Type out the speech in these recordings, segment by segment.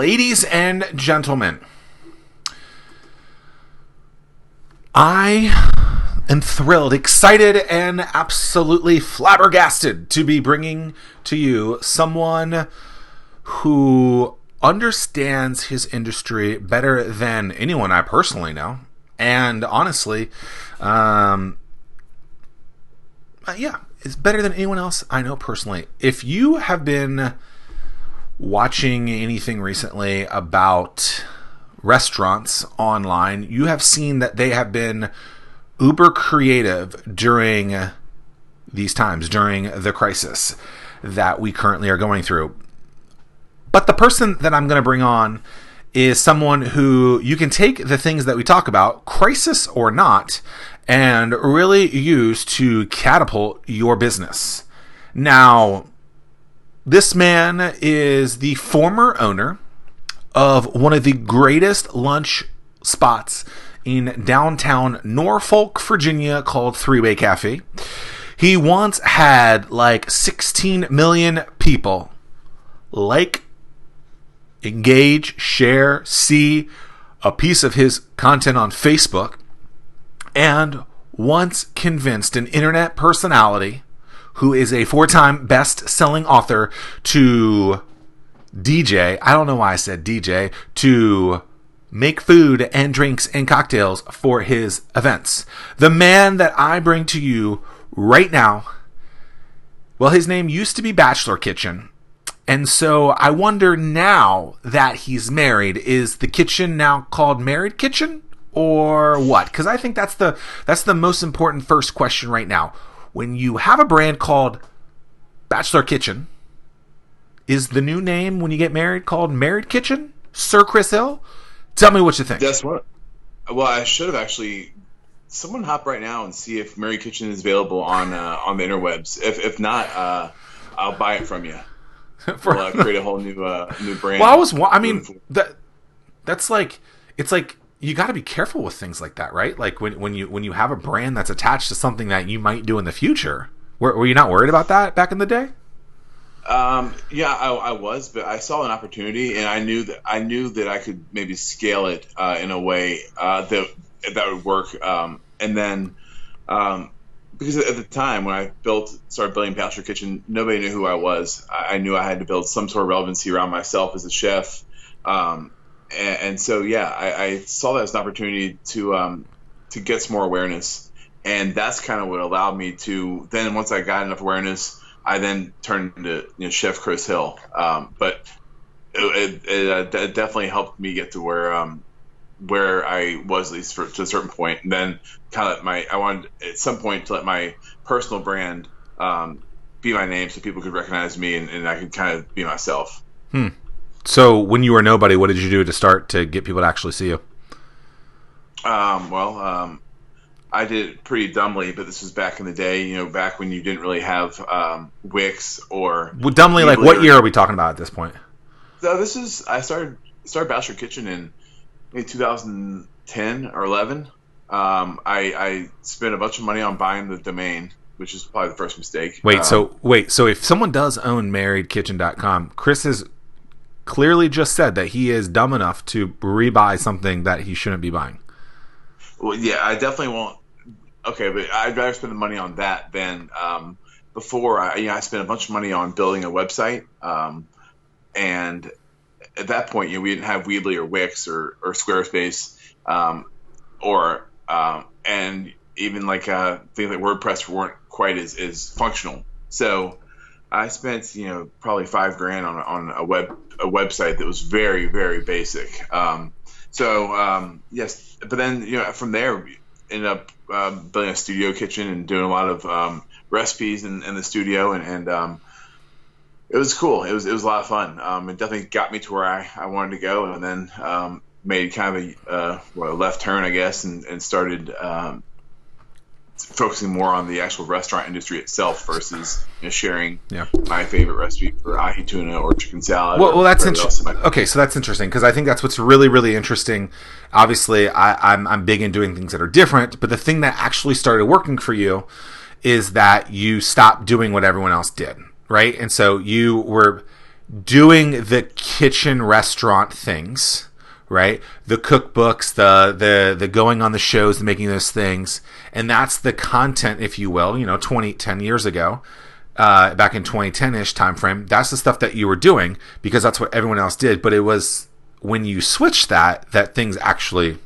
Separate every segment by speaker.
Speaker 1: Ladies and gentlemen, I am thrilled, excited, and absolutely flabbergasted to be bringing to you someone who understands his industry better than anyone I personally know. And honestly, it's better than anyone else I know personally. If you have been watching anything recently about restaurants online, you have seen that they have been uber creative during these times, during the crisis that we currently are going through. But the person that I'm going to bring on is someone who you can take the things that we talk about, crisis or not, and really use to catapult your business. Now, this man is the former owner of one of the greatest lunch spots in downtown Norfolk, Virginia, called Three-Way Cafe. He once had like 16 million people like, engage, share, see a piece of his content on Facebook, and once convinced an internet personality who is a 4-time best-selling author to DJ, I don't know why I said DJ, to make food and drinks and cocktails for his events. The man that I bring to you right now, well, his name used to be Bachelor Kitchen. And so I wonder, now that he's married, is the kitchen now called Married Kitchen or what? Because I think that's the most important first question right now. When you have a brand called Bachelor Kitchen, is the new name when you get married called Married Kitchen? Sir Chris Hill? Tell me what you think.
Speaker 2: Guess what? Well, I should have actually. Someone hop right now and see if Married Kitchen is available on the interwebs. If not, I'll buy it from you. We'll create a whole new brand.
Speaker 1: Well, that's like, it's like, you got to be careful with things like that, right? Like when you have a brand that's attached to something that you might do in the future. Were you not worried about that back in the day?
Speaker 2: Yeah, I was, but I saw an opportunity, and I knew that I could maybe scale it in a way that would work. And then because at the time when I started building Bachelor Kitchen, nobody knew who I was. I knew I had to build some sort of relevancy around myself as a chef. And so, yeah, I saw that as an opportunity to get some more awareness. And that's kind of what allowed me to then, once I got enough awareness, I then turned into Chef Chris Hill. But it definitely helped me get to where I was, at least to a certain point. And then kind of I wanted at some point to let my personal brand be my name so people could recognize me and I could kind of be myself.
Speaker 1: So when you were nobody, what did you do to start to get people to actually see you?
Speaker 2: I did it pretty dumbly, but this was back in the day, back when you didn't really have Wix or...
Speaker 1: Well, dumbly, like what year are we talking about at this point?
Speaker 2: So I started Bachelor Kitchen in maybe 2010 or 11. I spent a bunch of money on buying the domain, which is probably the first mistake.
Speaker 1: So if someone does own marriedkitchen.com, Chris has clearly just said that he is dumb enough to rebuy something that he shouldn't be buying.
Speaker 2: Well, yeah, I definitely won't. Okay, but I'd rather spend the money on that than before. I spent a bunch of money on building a website, and at that point, we didn't have Weebly or Wix or Squarespace, and even like things like WordPress weren't quite as functional. So I spent probably $5,000 on a website that was very, very basic. Yes, but then from there ended up building a studio kitchen and doing a lot of recipes in the studio, and it was cool. It was a lot of fun. It definitely got me to where I wanted to go, and then made kind of a left turn, I guess, and started focusing more on the actual restaurant industry itself versus sharing my favorite recipe for ahi tuna or chicken salad.
Speaker 1: Well, that's interesting. Okay, so that's interesting because I think that's what's really, really interesting. Obviously, I'm big in doing things that are different, but the thing that actually started working for you is that you stopped doing what everyone else did, right? And so you were doing the kitchen restaurant things, right? The cookbooks, the going on the shows, the making those things. And that's the content, if you will, 10 years ago, back in 2010-ish time frame. That's the stuff that you were doing because that's what everyone else did. But it was when you switched that things actually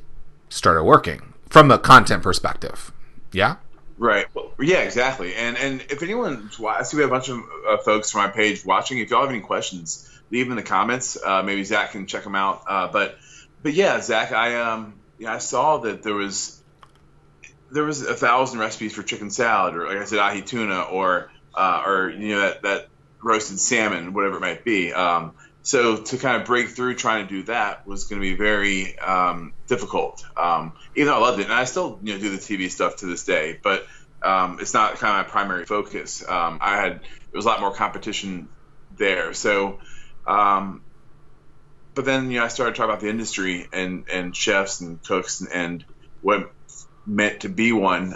Speaker 1: started working from a content perspective. Yeah?
Speaker 2: Right. Well, yeah, exactly. And if anyone, I see we have a bunch of folks from my page watching. If y'all have any questions, leave them in the comments. Maybe Zack can check them out. But yeah, Zack, I saw that there was 1,000 recipes for chicken salad, or like I said, ahi tuna, or that roasted salmon, whatever it might be. So to kind of break through trying to do that was going to be very difficult. Even though I loved it, and I still do the TV stuff to this day, but it's not kind of my primary focus. There was a lot more competition there. So, but then I started talking about the industry and chefs and cooks and what meant to be one,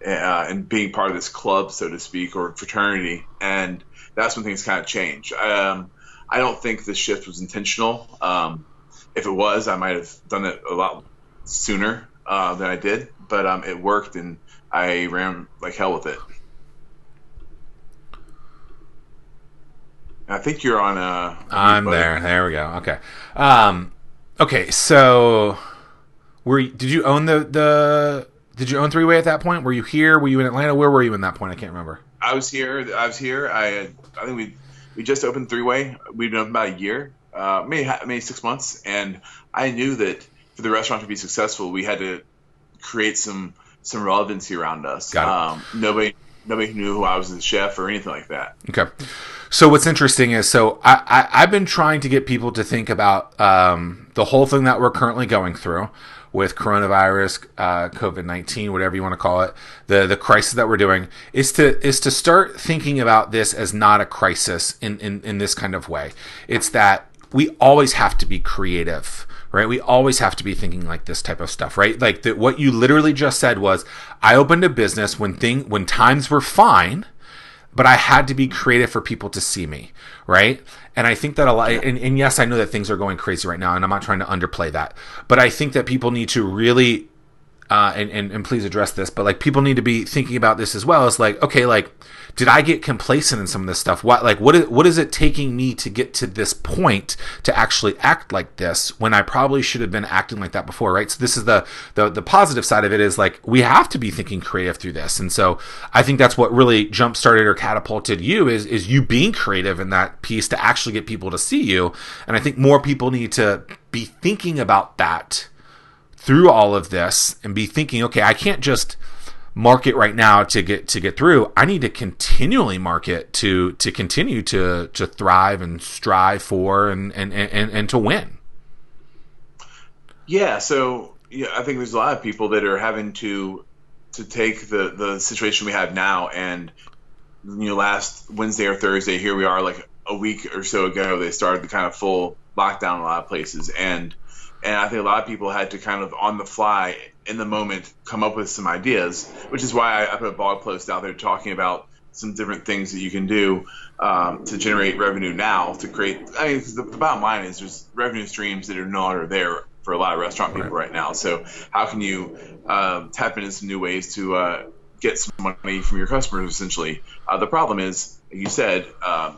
Speaker 2: and being part of this club, so to speak, or fraternity, and that's when things kind of changed. I don't think the shift was intentional. If it was, I might have done it a lot sooner than I did, but it worked, and I ran like hell with it. I think you're on
Speaker 1: I'm there. There we go. Okay. Okay. So, did you own did you own Three Way at that point? Were you here? Were you in Atlanta? Where were you in that point? I can't remember.
Speaker 2: I was here. I think we just opened Three Way. We've been open about a year, maybe 6 months, and I knew that for the restaurant to be successful, we had to create some relevancy around us.
Speaker 1: Got it.
Speaker 2: Nobody knew who I was as a chef or anything like that.
Speaker 1: Okay. So what's interesting is, I've been trying to get people to think about the whole thing that we're currently going through with coronavirus, COVID-19, whatever you want to call it, the crisis that we're doing, is to start thinking about this as not a crisis in this kind of way. It's that we always have to be creative, right? We always have to be thinking like this type of stuff, right? Like what you literally just said was, I opened a business when times were fine, but I had to be creative for people to see me, right? And I think that a lot, and yes, I know that things are going crazy right now, and I'm not trying to underplay that, but I think that people need to really, and please address this, but like people need to be thinking about this as well. It's like, okay, like, did I get complacent in some of this stuff? What is it taking me to get to this point to actually act like this when I probably should have been acting like that before, right? So this is the positive side of it, is like, we have to be thinking creative through this. And so I think that's what really jump started or catapulted you is you being creative in that piece to actually get people to see you. And I think more people need to be thinking about that through all of this and be thinking, okay, I can't just market right now to get through. I need to continually market to continue to thrive and strive for and to win.
Speaker 2: Yeah, so I think there's a lot of people that are having to take the situation we have now, and last Wednesday or Thursday, here we are, like a week or so ago, they started the kind of full lockdown in a lot of places, and I think a lot of people had to kind of on the fly, in the moment, come up with some ideas, which is why I put a blog post out there talking about some different things that you can do to generate revenue now to create. I mean, the bottom line is there's revenue streams that are no longer there for a lot of restaurant people right now. So how can you tap into some new ways to get some money from your customers, essentially? The problem is, like you said,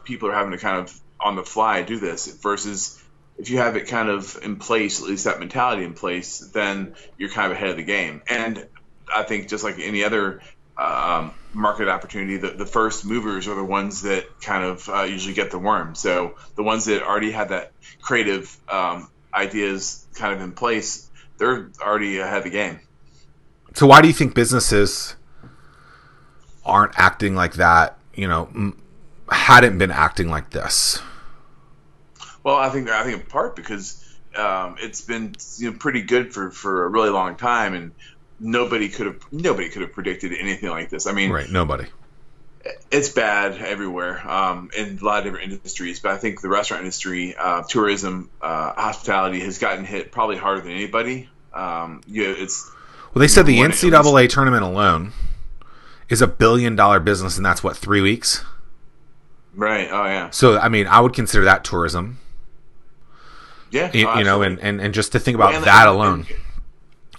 Speaker 2: people are having to kind of on the fly do this versus if you have it kind of in place, at least that mentality in place, then you're kind of ahead of the game. And I think just like any other market opportunity, the first movers are the ones that kind of usually get the worm. So the ones that already had that creative ideas kind of in place, they're already ahead of the game.
Speaker 1: So why do you think businesses aren't acting like that, hadn't been acting like this?
Speaker 2: Well, I think in part because it's been pretty good for a really long time, and nobody could have predicted anything like this. I mean,
Speaker 1: right? Nobody.
Speaker 2: It's bad everywhere in a lot of different industries, but I think the restaurant industry, tourism, hospitality has gotten hit probably harder than anybody. It's
Speaker 1: well, they said the NCAA tournament alone is $1 billion business, and that's what, 3 weeks.
Speaker 2: Right. Oh yeah.
Speaker 1: So I mean, I would consider that tourism.
Speaker 2: Yeah.
Speaker 1: You know,
Speaker 2: Absolutely.
Speaker 1: and just to think about
Speaker 2: Well,
Speaker 1: that alone,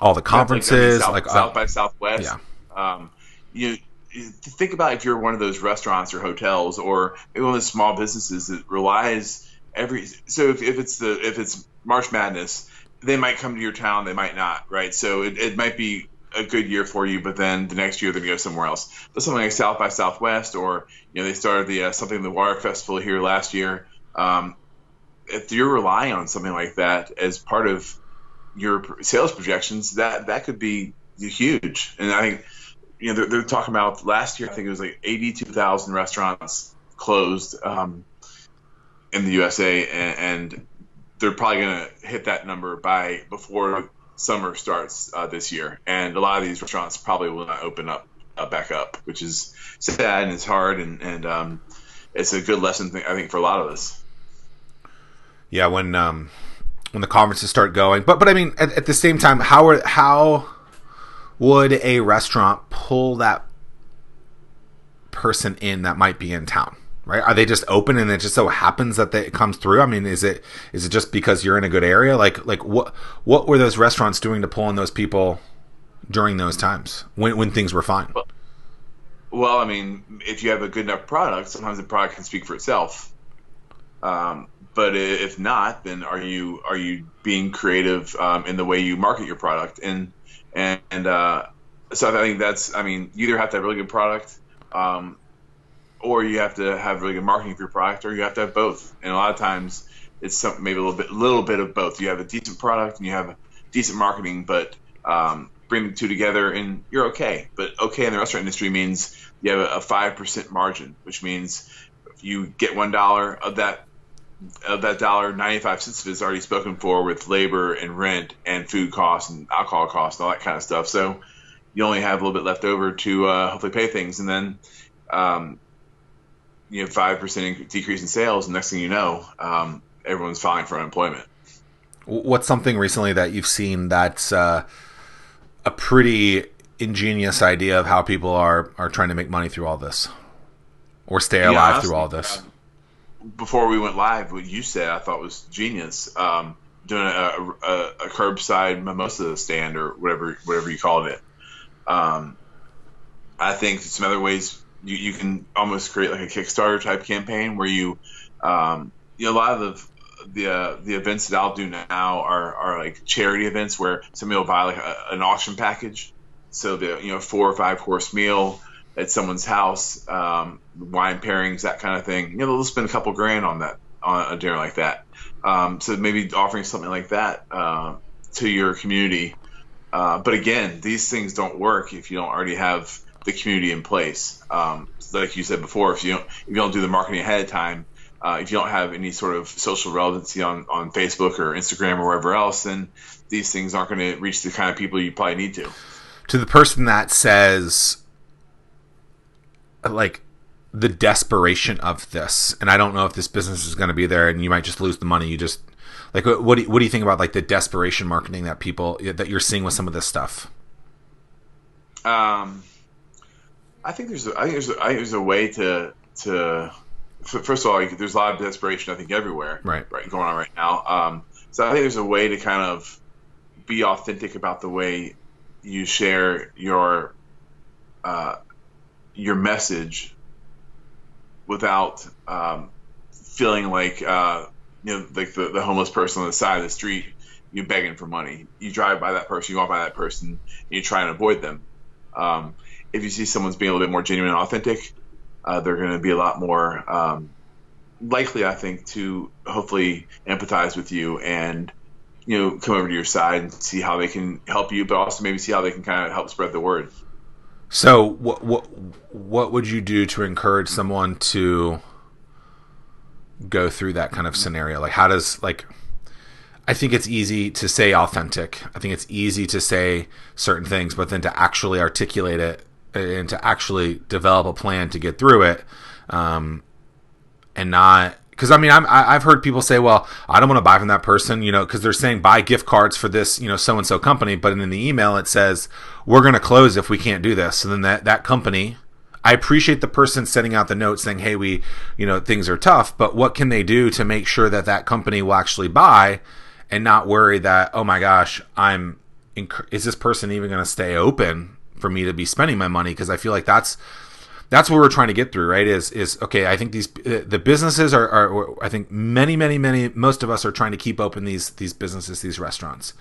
Speaker 1: all the
Speaker 2: like, I mean,
Speaker 1: conferences, like
Speaker 2: South by Southwest.
Speaker 1: yeah,
Speaker 2: Um, you think about if you're one of those restaurants or hotels or maybe one of those small businesses that relies every. So if it's March Madness, they might come to your town, they might not, right? So it might be a good year for you, but then the next year they're gonna go somewhere else. But something like South by Southwest, or they started the something the Water Festival here last year. If you're relying on something like that as part of your sales projections, that could be huge. And I think they're talking about last year. I think it was like 82,000 restaurants closed in the USA, and they're probably going to hit that number by before summer starts this year. And a lot of these restaurants probably will not open up back up, which is sad and it's hard, and it's a good lesson I think for a lot of us.
Speaker 1: yeah. When the conferences start going, but I mean, at the same time, how would a restaurant pull that person in that might be in town? Right? Are they just open and it just so happens that it comes through? I mean, is it just because you're in a good area? Like what were those restaurants doing to pull in those people during those times when things were fine?
Speaker 2: Well, I mean, if you have a good enough product, sometimes the product can speak for itself. But if not, then are you being creative in the way you market your product? And so I think you either have to have a really good product, or you have to have really good marketing for your product, or you have to have both. And a lot of times it's maybe a little bit of both. You have a decent product and you have decent marketing, but bring the two together and you're okay. But okay in the restaurant industry means you have a 5% margin, which means if you get $1 of that dollar, 95 cents of it is already spoken for with labor and rent and food costs and alcohol costs and all that kind of stuff. So you only have a little bit left over to hopefully pay things, and then 5% decrease in sales, and next thing you know, everyone's filing for unemployment.
Speaker 1: What's something recently that you've seen that's a pretty ingenious idea of how people are trying to make money through all this, or stay alive honestly, through all this?
Speaker 2: Before we went live, what you said I thought was genius. Doing a curbside mimosa stand or whatever you called it. I think some other ways you can almost create like a Kickstarter type campaign where a lot of the events that I'll do now are like charity events where somebody will buy like an auction package. So the 4 or 5 course meal at someone's house, wine pairings, that kind of thing. They'll spend a couple grand on a dinner like that. So maybe offering something like that to your community. But again, these things don't work if you don't already have the community in place. Like you said before, if you don't do the marketing ahead of time, if you don't have any sort of social relevancy on Facebook or Instagram or wherever else, then these things aren't going to reach the kind of people you probably need to.
Speaker 1: To the person that says, like, the desperation of this, and I don't know if this business is going to be there, and you might just lose the money. You just like, what do you think about like the desperation marketing that you're seeing with some of this stuff?
Speaker 2: I think there's a way to first of all, there's a lot of desperation I think everywhere
Speaker 1: right
Speaker 2: going on right now. So I think there's a way to kind of be authentic about the way you share your message without feeling like like the homeless person on the side of the street, you're begging for money. You drive by that person, you walk by that person, and you try and avoid them. If you see someone's being a little bit more genuine and authentic, they're going to be a lot more likely, I think, to hopefully empathize with you and come over to your side and see how they can help you, but also maybe see how they can kind of help spread the word.
Speaker 1: So what would you do to encourage someone to go through that kind of scenario? Like, how does, I think it's easy to say authentic. I think it's easy to say certain things, but then to actually articulate it and to actually develop a plan to get through it, and not, because I've heard people say, well, I don't want to buy from that person, because they're saying buy gift cards for this, so-and-so company, but in the email it says we're going to close if we can't do this. So then that company I appreciate the person sending out the note saying, hey, things are tough, but what can they do to make sure that that company will actually buy and not worry that, oh my gosh, is this person even going to stay open for me to be spending my money? Because I feel like that's what we're trying to get through, right? Is okay. I think the businesses are I think many, most of us are trying to keep open these businesses, these restaurants.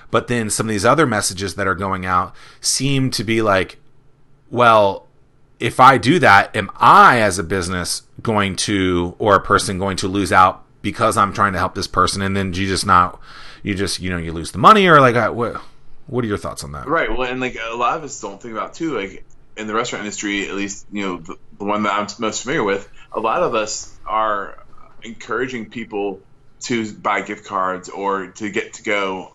Speaker 1: But then some of these other messages that are going out seem to be like, well, if I do that, am I as a business or a person going to lose out because I'm trying to help this person? And then you lose the money, or like, what are your thoughts on that?
Speaker 2: Right. Well, and like a lot of us don't think about too, like in the restaurant industry, at least, the one that I'm most familiar with, a lot of us are encouraging people to buy gift cards or to get to go.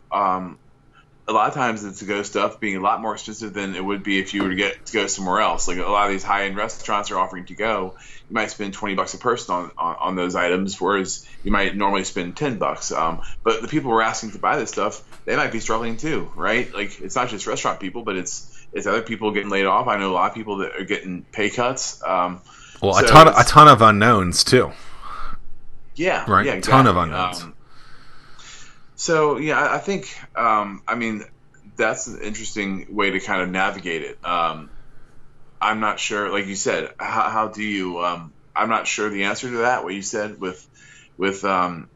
Speaker 2: A lot of times the to-go stuff being a lot more expensive than it would be if you were to get to go somewhere else. Like a lot of these high-end restaurants are offering to go. You might spend $20 a person on those items, whereas you might normally spend $10. But the people who are asking to buy this stuff, they might be struggling too, right? Like it's not just restaurant people, but it's other people getting laid off. I know a lot of people that are getting pay cuts.
Speaker 1: A ton of unknowns too.
Speaker 2: Yeah,
Speaker 1: right.
Speaker 2: Yeah,
Speaker 1: exactly. Ton of unknowns.
Speaker 2: So yeah, I think that's an interesting way to kind of navigate it. I'm not sure, like you said, how do you? I'm not sure the answer to that. What you said with are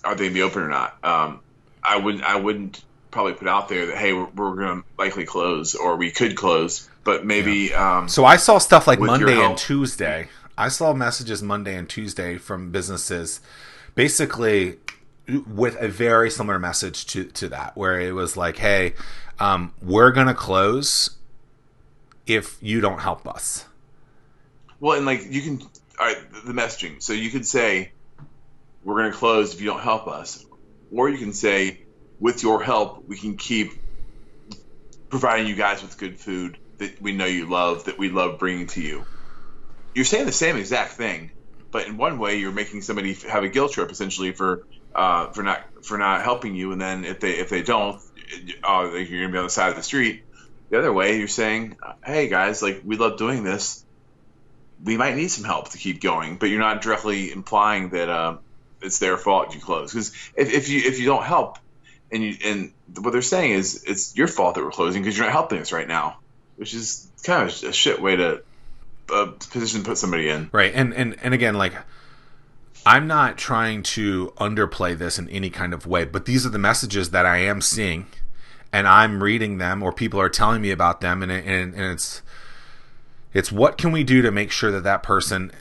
Speaker 2: they gonna be open or not? I wouldn't probably put out there that hey, we're going to likely close or we could close, but maybe. Yeah.
Speaker 1: So I saw stuff like Monday and Tuesday. I saw messages Monday and Tuesday from businesses, basically with a very similar message to that, where it was like, hey, we're going to close if you don't help us.
Speaker 2: Well, and like you can, all right, the messaging. So you could say, we're going to close if you don't help us. Or you can say, with your help, we can keep providing you guys with good food that we know you love, that we love bringing to you. You're saying the same exact thing, but in one way, you're making somebody have a guilt trip essentially for not helping you, and then if they don't, you're gonna be on the side of the street. The other way, you're saying, hey guys, like we love doing this. We might need some help to keep going, but you're not directly implying that it's their fault if you close. Because if you don't help, and what they're saying is it's your fault that we're closing because you're not helping us right now, which is kind of a shit way to position to put somebody in.
Speaker 1: Right, and again, like, I'm not trying to underplay this in any kind of way, but these are the messages that I am seeing, and I'm reading them, or people are telling me about them, and it's what can we do to make sure that person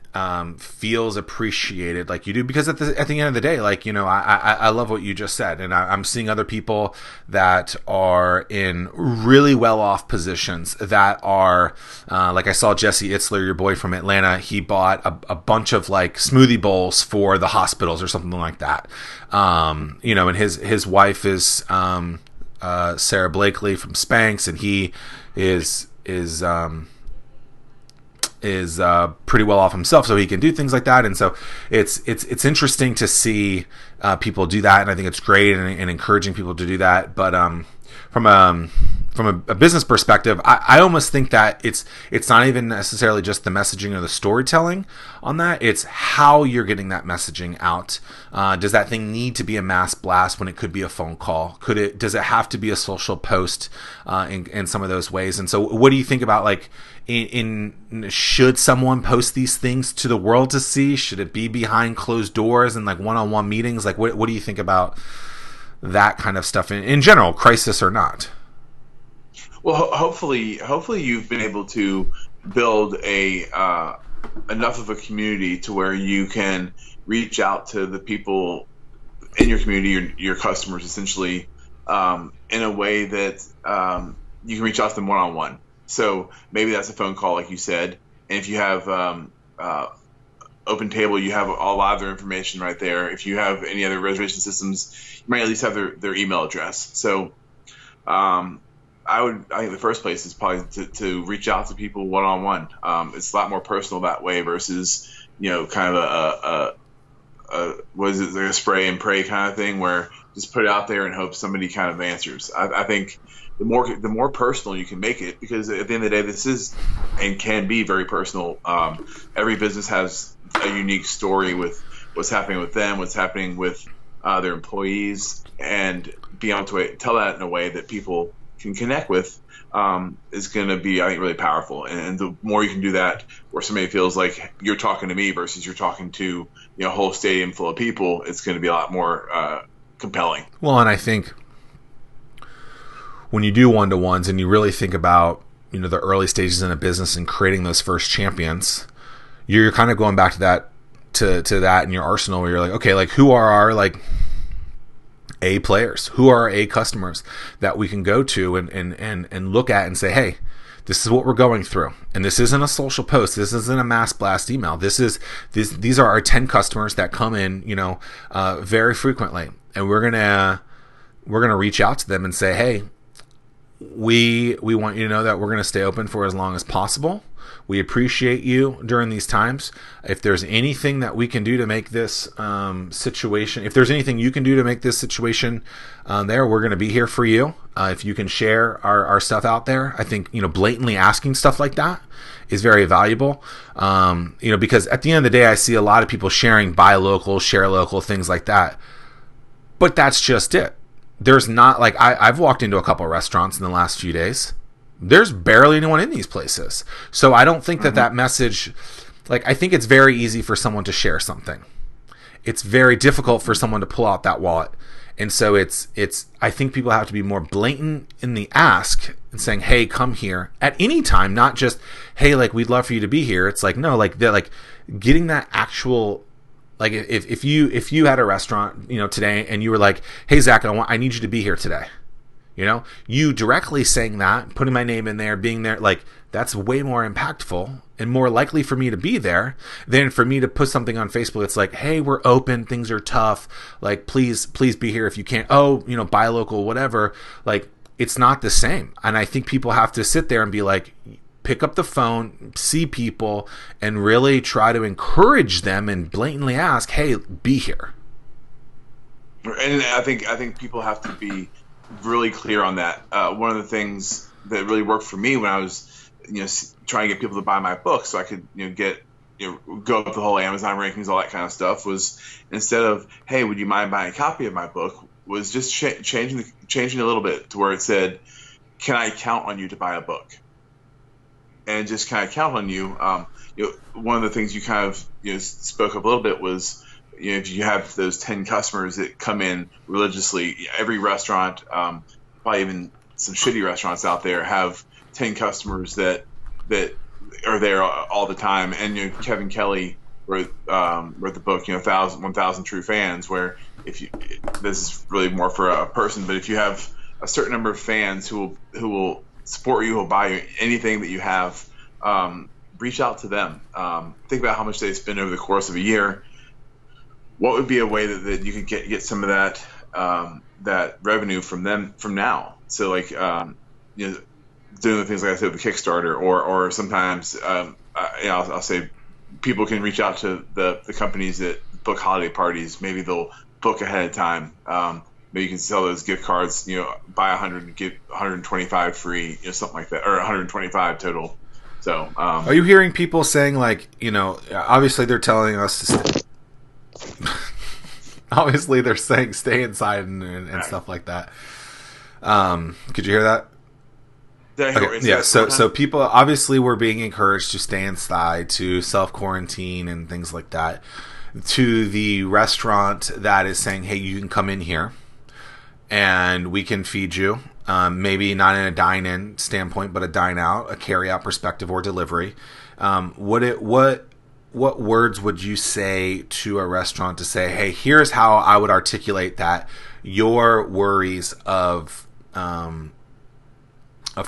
Speaker 1: feels appreciated like you do? Because at the end of the day, like, I love what you just said, and I'm seeing other people that are in really well-off positions that are, like I saw Jesse Itzler, your boy from Atlanta, he bought a bunch of like smoothie bowls for the hospitals or something like that. And his wife is Sarah Blakely from Spanx, and he is pretty well off himself, so he can do things like that. And so it's interesting to see people do that, and I think it's great and encouraging people to do that. But from a business perspective, I almost think that it's not even necessarily just the messaging or the storytelling on that. It's how you're getting that messaging out. Does that thing need to be a mass blast when it could be a phone call? Does it have to be a social post in some of those ways? And so what do you think about, like, should someone post these things to the world to see? Should it be behind closed doors and like one-on-one meetings? Like, what do you think about that kind of stuff in general, crisis or not?
Speaker 2: Well, hopefully you've been able to build enough of a community to where you can reach out to the people in your community, your customers, essentially, in a way that you can reach out to them one-on-one. So maybe that's a phone call, like you said. And if you have Open Table, you have a lot of their information right there. If you have any other reservation systems, you might at least have their email address. So I think the first place is probably to reach out to people one-on-one. It's a lot more personal that way versus, kind of what is it, like a spray and pray kind of thing where just put it out there and hope somebody kind of answers. I think the more personal you can make it, because at the end of the day, this is and can be very personal. Every business has a unique story with what's happening with them, what's happening with their employees, and be able to tell that in a way that people can connect with is going to be, I think, really powerful. And the more you can do that, where somebody feels like you're talking to me versus you're talking to a whole stadium full of people, it's going to be a lot more compelling.
Speaker 1: Well, and I think when you do one-to-ones and you really think about the early stages in a business and creating those first champions, you're kind of going back to that to that in your arsenal, where you're like, okay, like who are our like A players, who are our A customers that we can go to and look at and say, hey, this is what we're going through, and this isn't a social post, this isn't a mass blast email, these are our 10 customers that come in very frequently, and we're gonna reach out to them and say, hey, we want you to know that we're gonna stay open for as long as possible. We appreciate you during these times. If there's anything that we can do to make this situation, if there's anything you can do to make this situation there, we're going to be here for you. If you can share our stuff out there, I think, blatantly asking stuff like that is very valuable. Because at the end of the day, I see a lot of people sharing buy local, share local, things like that. But that's just it. There's not like, I've walked into a couple of restaurants in the last few days. There's barely anyone in these places. So I don't think that message, like, I think it's very easy for someone to share something. It's very difficult for someone to pull out that wallet. And so I think people have to be more blatant in the ask and saying, hey, come here at any time, not just, hey, like, we'd love for you to be here. It's like, no, like, they're like getting that actual, like, if you had a restaurant, today, and you were like, hey, Zack, I need you to be here today. You directly saying that, putting my name in there, being there, like, that's way more impactful and more likely for me to be there than for me to put something on Facebook. It's like, hey, we're open, things are tough, like, please be here if you can't. Oh, buy local, whatever. Like, it's not the same. And I think people have to sit there and be like, pick up the phone, see people, and really try to encourage them and blatantly ask, hey, be here.
Speaker 2: And I think people have to be really clear on that. One of the things that really worked for me when I was, trying to get people to buy my book, so I could, go up the whole Amazon rankings, all that kind of stuff, was instead of, hey, would you mind buying a copy of my book, was just changing a little bit to where it said, can I count on you to buy a book? And just kind of count on you. One of the things you kind of spoke up a little bit was, if you have those 10 customers that come in religiously, every restaurant, probably even some shitty restaurants out there, have 10 customers that are there all the time. And Kevin Kelly wrote the book, 1,000 True Fans, where this is really more for a person, but if you have a certain number of fans who will support you, who will buy anything that you have, reach out to them. Think about how much they spend over the course of a year. What would be a way that you could get some of that revenue from them from now? So, like, doing the things like I said with the Kickstarter, or sometimes I'll say people can reach out to the companies that book holiday parties. Maybe they'll book ahead of time. Maybe you can sell those gift cards. Buy 100 and get 125 free. Something like that, or 125 total. So,
Speaker 1: are you hearing people saying, like, obviously they're telling us to obviously they're saying stay inside and stuff like that. Could you hear that? Okay. Yeah, so people obviously were being encouraged to stay inside, to self-quarantine and things like that. To the restaurant that is saying, hey, you can come in here and we can feed you. Maybe not in a dine-in standpoint, but a dine-out, a carry-out perspective, or delivery. What words would you say to a restaurant to say, hey, here's how I would articulate that your worries of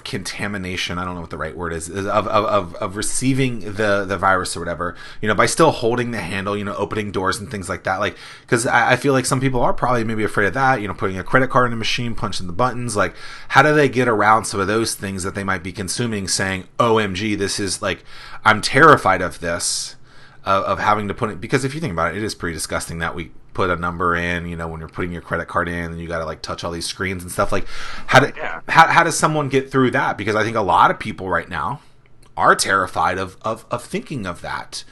Speaker 1: contamination, I don't know what the right word is of receiving the virus or whatever, by still holding the handle, opening doors and things like that. Like, because I feel like some people are probably maybe afraid of that, putting a credit card in a machine, punching the buttons. Like, how do they get around some of those things that they might be consuming, saying, OMG, this is like, I'm terrified of this. of having to put it, because if you think about it, it is pretty disgusting that we put a number in, when you're putting your credit card in and you got to like touch all these screens and stuff. Like how does someone get through that? Because I think a lot of people right now are terrified of thinking of that.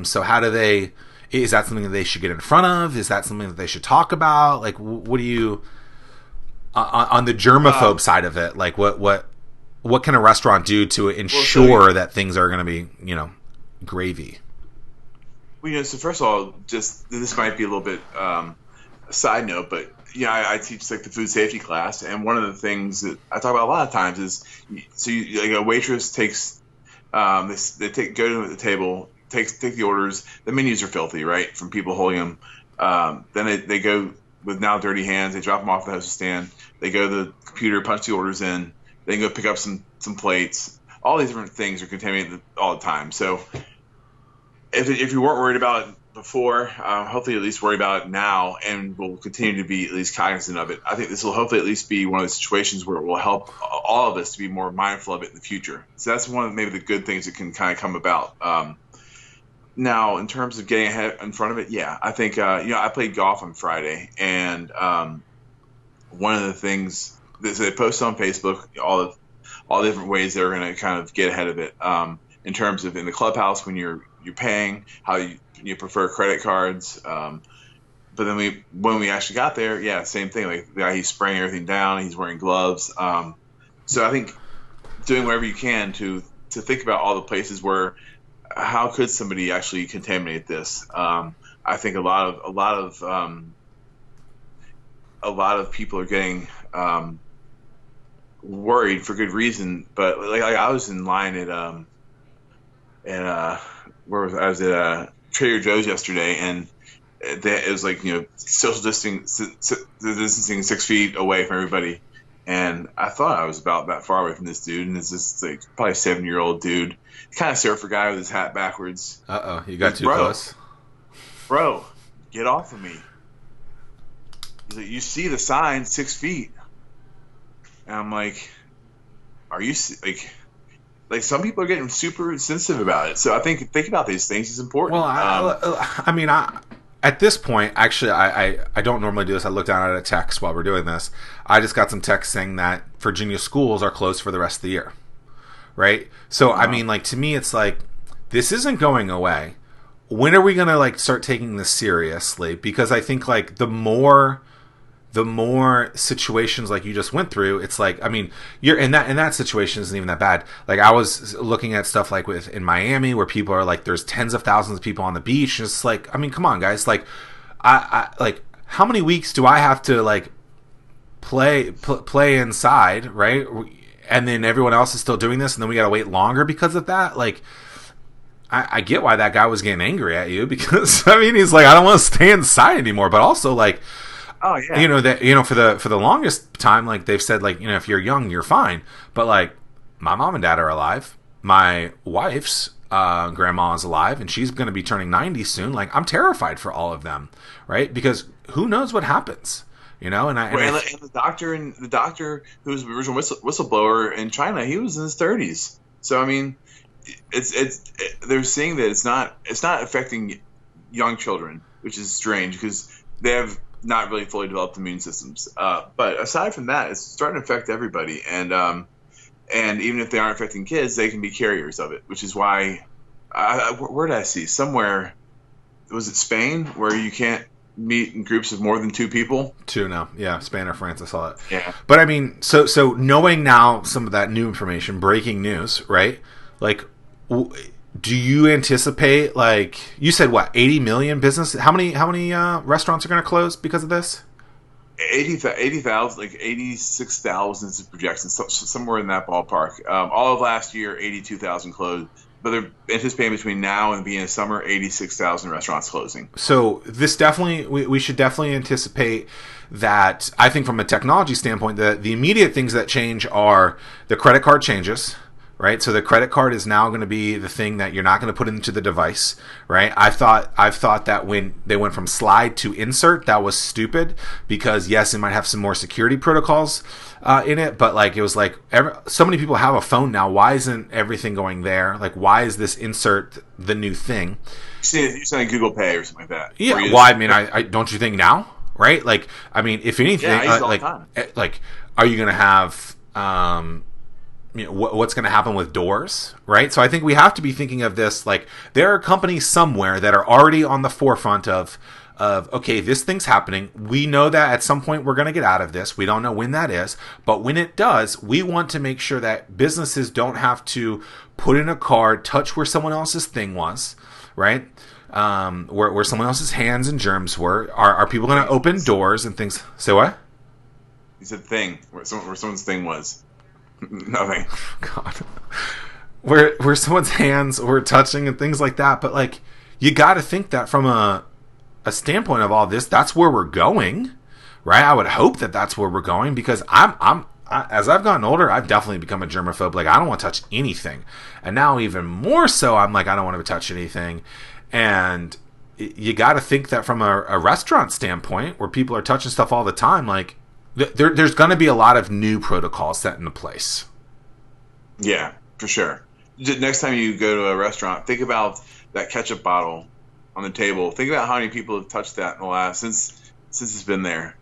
Speaker 1: So how do they, is that something that they should get in front of? Is that something that they should talk about? Like, what do you, on the germaphobe side of it, like what can a restaurant do to ensure that things are going to be, gravy?
Speaker 2: Well, so first of all, just this might be a little bit a side note, but I teach like the food safety class, and one of the things that I talk about a lot of times is, like a waitress takes, go to the table, take the orders. The menus are filthy, right, from people holding them. Then they go with now dirty hands. They drop them off the hostess stand. They go to the computer, punch the orders in. They can go pick up some plates. All these different things are contaminated all the time. So if you weren't worried about it before, hopefully at least worry about it now, and we'll continue to be at least cognizant of it. I think this will hopefully at least be one of those situations where it will help all of us to be more mindful of it in the future. So that's one of maybe the good things that can kind of come about. Now, in terms of getting ahead in front of it, I think I played golf on Friday, and one of the things that they post on Facebook, all the different ways they're going to kind of get ahead of it. In terms of in the clubhouse when you're paying, how you prefer credit cards. But then when we actually got there, same thing. Like the guy, he's spraying everything down. He's wearing gloves. So I think doing whatever you can to think about all the places where, how could somebody actually contaminate this? I think a lot of people are getting worried for good reason. But like I was in line at I was at Trader Joe's yesterday, and it was like social distancing 6 feet away from everybody. And I thought I was about that far away from this dude, and it's this like probably 7-year-old dude, kind of surfer guy with his hat backwards.
Speaker 1: You got too close.
Speaker 2: Bro, get off of me. He's like, you see the sign 6 feet, and I'm like, are you like some people are getting super sensitive about it. So I think about these things is important.
Speaker 1: Well, at this point, actually, I don't normally do this. I look down at a text while we're doing this. I just got some text saying that Virginia schools are closed for the rest of the year, right? So, to me, it's like, this isn't going away. When are we going to, start taking this seriously? Because I think, the more situations like you just went through, it's like, you're in that situation isn't even that bad. Like, I was looking at stuff like in Miami where people are like, there's tens of thousands of people on the beach. It's like, come on, guys. Like, I how many weeks do I have to play inside, right? And then everyone else is still doing this, and then we got to wait longer because of that. Like, I get why that guy was getting angry at you, because he's like, I don't want to stay inside anymore. But also,
Speaker 2: oh yeah,
Speaker 1: for the longest time, they've said, if you're young, you're fine. But my mom and dad are alive. My wife's grandma is alive, and she's going to be turning 90 soon. I'm terrified for all of them, right? Because who knows what happens, And
Speaker 2: the doctor who was the original whistleblower in China, he was in his 30s. So they're saying that it's not affecting young children, which is strange because they have not really fully developed immune systems. But aside from that, it's starting to affect everybody. And even if they aren't affecting kids, they can be carriers of it, which is why where did I see? Somewhere, was it Spain, where you can't meet in groups of more than 2 people?
Speaker 1: 2 now. Yeah, Spain or France, I saw it.
Speaker 2: Yeah.
Speaker 1: But so knowing now some of that new information, breaking news, right? Do you anticipate, you said what, 80 million businesses? How many restaurants are going to close because of this?
Speaker 2: 80,000, 86,000 is the projection, somewhere in that ballpark. All of last year, 82,000 closed. But they're anticipating between now and the beginning of summer, 86,000 restaurants closing.
Speaker 1: So this definitely, we should definitely anticipate that. I think from a technology standpoint, the immediate things that change are the credit card changes, right? So the credit card is now going to be the thing that you're not going to put into the device, right? I've thought that when they went from slide to insert, that was stupid because yes, it might have some more security protocols in it, but like it was like so many people have a phone now. Why isn't everything going there? Like, why is this insert the new thing?
Speaker 2: You're saying Google Pay or something like that.
Speaker 1: Yeah. Well, I mean, I don't you think now, right? Like, I mean, if anything,
Speaker 2: I use it all the time.
Speaker 1: Like, are you going to have what's going to happen with doors, right? So I think we have to be thinking of this like there are companies somewhere that are already on the forefront of okay, this thing's happening. We know that at some point we're going to get out of this. We don't know when that is, but when it does, we want to make sure that businesses don't have to put in a card, touch where someone else's thing was, right? Where someone else's hands and germs were. Are people going to open doors and things? Say what?
Speaker 2: You said thing where someone's thing was. Nothing.
Speaker 1: God. Where someone's hands were touching and things like that. But like, you got to think that from a standpoint of all this, that's where we're going, right? I would hope that that's where we're going because as I've gotten older, I've definitely become a germaphobe. Like, I don't want to touch anything. And now even more so, I'm like, I don't want to touch anything. And you got to think that from a restaurant standpoint where people are touching stuff all the time, like, there's going to be a lot of new protocols set into place.
Speaker 2: Yeah, for sure. Next time you go to a restaurant, think about that ketchup bottle on the table. Think about how many people have touched that in the last since it's been there.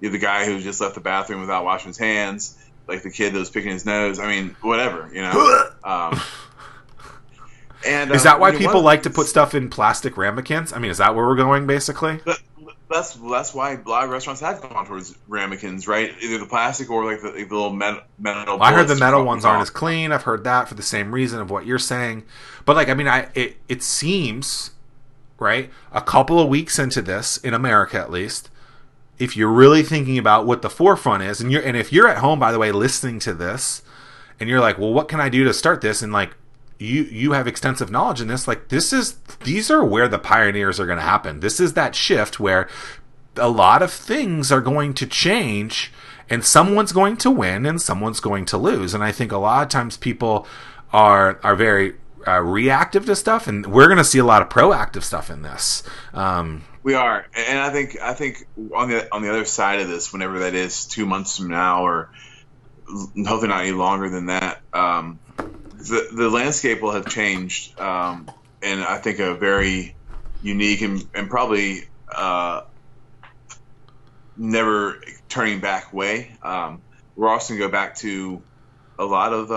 Speaker 2: You're the guy who just left the bathroom without washing his hands, like the kid that was picking his nose. I mean, whatever, you know. And
Speaker 1: is that why people like to put stuff in plastic ramekins? I mean, is that where we're going, basically?
Speaker 2: That's why a lot of restaurants have gone towards ramekins, right? Either the plastic or like the little metal.
Speaker 1: Well, I heard the metal ones aren't as clean. I've heard that for the same reason of what you're saying. But like, I mean, it seems, right, a couple of weeks into this, in America at least, if you're really thinking about what the forefront is, and if you're at home, by the way, listening to this, and you're like, well, what can I do to start this? And like, you have extensive knowledge in this, like these are where the pioneers are going to happen. This is that shift where a lot of things are going to change and someone's going to win and someone's going to lose. And I think a lot of times people are very reactive to stuff, and we're going to see a lot of proactive stuff in this.
Speaker 2: We are, and I think on the other side of this, whenever that is, 2 months from now, or hopefully not any longer than that, the landscape will have changed, and I think a very unique and probably never turning back way. We're also going to go back to a lot of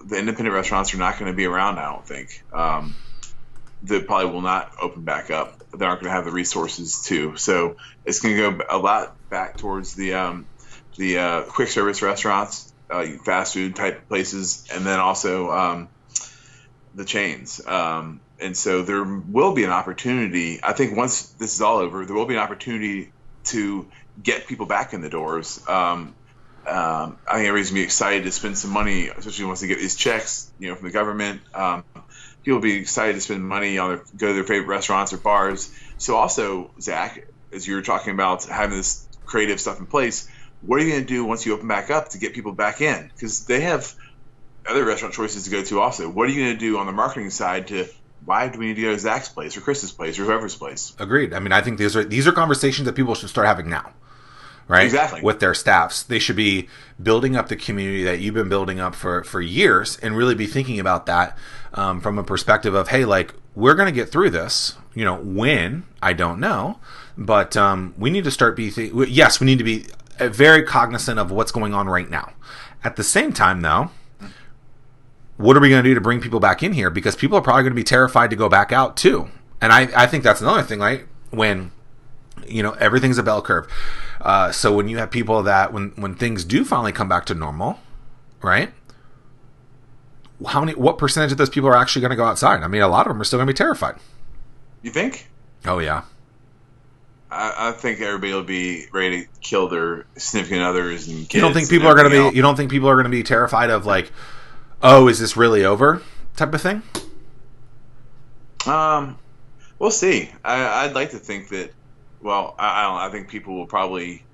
Speaker 2: the independent restaurants are not going to be around. I don't think that probably will not open back up. They aren't going to have the resources to. So it's going to go a lot back towards the quick service restaurants, fast food type places, and then also the chains. And so there will be an opportunity. I think once this is all over, there will be an opportunity to get people back in the doors. I think everybody's gonna be excited to spend some money, especially once they get these checks, from the government. People will be excited to spend money go to their favorite restaurants or bars. So also, Zach, as you were talking about having this creative stuff in place, what are you going to do once you open back up to get people back in? Because they have other restaurant choices to go to also. What are you going to do on the marketing side why do we need to go to Zach's place or Chris's place or whoever's place?
Speaker 1: Agreed. I mean, I think these are conversations that people should start having now. Right?
Speaker 2: Exactly.
Speaker 1: With their staffs. They should be building up the community that you've been building up for years, and really be thinking about that from a perspective of, hey, like, we're going to get through this. When? I don't know. But we need to start yes, we need to be very cognizant of what's going on right now. At the same time, though, what are we going to do to bring people back in here? Because people are probably going to be terrified to go back out, too. And I think that's another thing, right? When everything's a bell curve. So when you have people that when things do finally come back to normal, right? What percentage of those people are actually going to go outside? I mean, a lot of them are still going to be terrified.
Speaker 2: You think?
Speaker 1: Oh yeah.
Speaker 2: I think everybody will be ready to kill their significant others and kids.
Speaker 1: You don't think people are going to be? You don't think people are going to be terrified of like, oh, is this really over? Type of thing.
Speaker 2: We'll see. I'd like to think that. Well, I don't. I think people will probably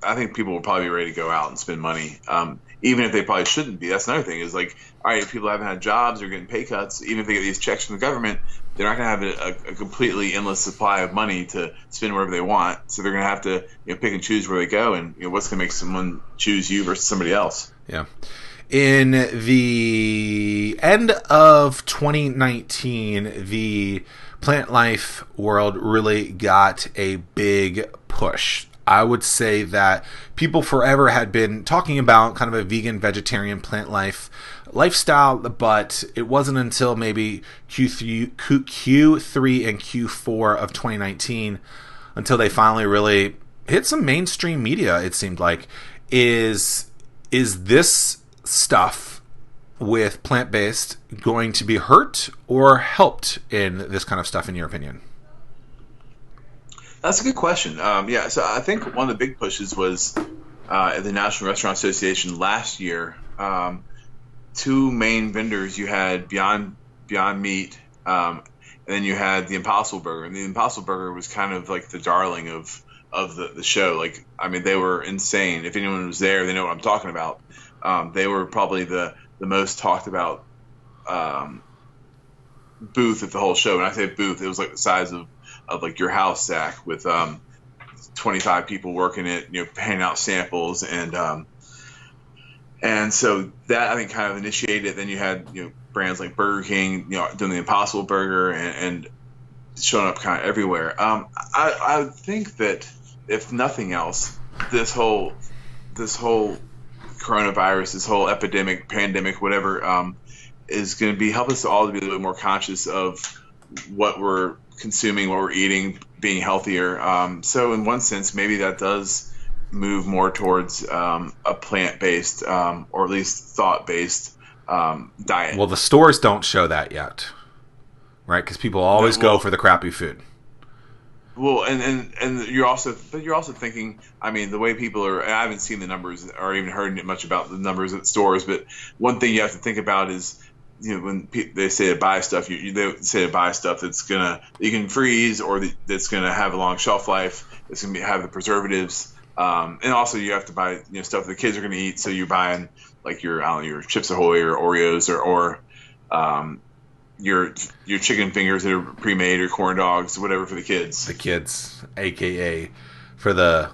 Speaker 2: I think people will probably be ready to go out and spend money, even if they probably shouldn't be. That's another thing is like, all right, if people haven't had jobs or getting pay cuts, even if they get these checks from the government, they're not going to have a completely endless supply of money to spend wherever they want. So they're going to have to pick and choose where they go, and what's going to make someone choose you versus somebody else.
Speaker 1: Yeah. In the end of 2019, the plant life world really got a big push. I would say that people forever had been talking about kind of a vegan, vegetarian, plant life lifestyle, but it wasn't until maybe Q3 and Q4 of 2019 until they finally really hit some mainstream media, it seemed like. Is this stuff with plant-based going to be hurt or helped in this kind of stuff, in your opinion?
Speaker 2: That's a good question. So I think one of the big pushes was at the National Restaurant Association last year. Two main vendors. You had Beyond Meat, and then you had the Impossible Burger. And the Impossible Burger was kind of like the darling of the show. Like, I mean, they were insane. If anyone was there, they know what I'm talking about. They were probably the most talked about booth at the whole show. And I say booth, it was like the size of like your house, Zack, with 25 people working it, handing out samples, and so that I think kind of initiated it. Then you had brands like Burger King, doing the Impossible Burger and showing up kind of everywhere. I think that if nothing else, this whole coronavirus, this whole epidemic, pandemic, whatever, is going to be help us all to be a little bit more conscious of what we're consuming, what we're eating, being healthier. So in one sense, maybe that does move more towards a plant-based or at least thought-based diet.
Speaker 1: Well, the stores don't show that yet, right? Because people always go for the crappy food.
Speaker 2: Well, and you're also thinking, I mean, the way people are, and I haven't seen the numbers or even heard much about the numbers at stores, but one thing you have to think about is, when they say to buy stuff, they say to buy stuff that's you can freeze, or that's gonna have a long shelf life. It's gonna have the preservatives, and also you have to buy stuff the kids are gonna eat. So you're buying like your Chips Ahoy or Oreos or your chicken fingers that are pre-made, or corn dogs, whatever for the kids.
Speaker 1: The kids, aka for the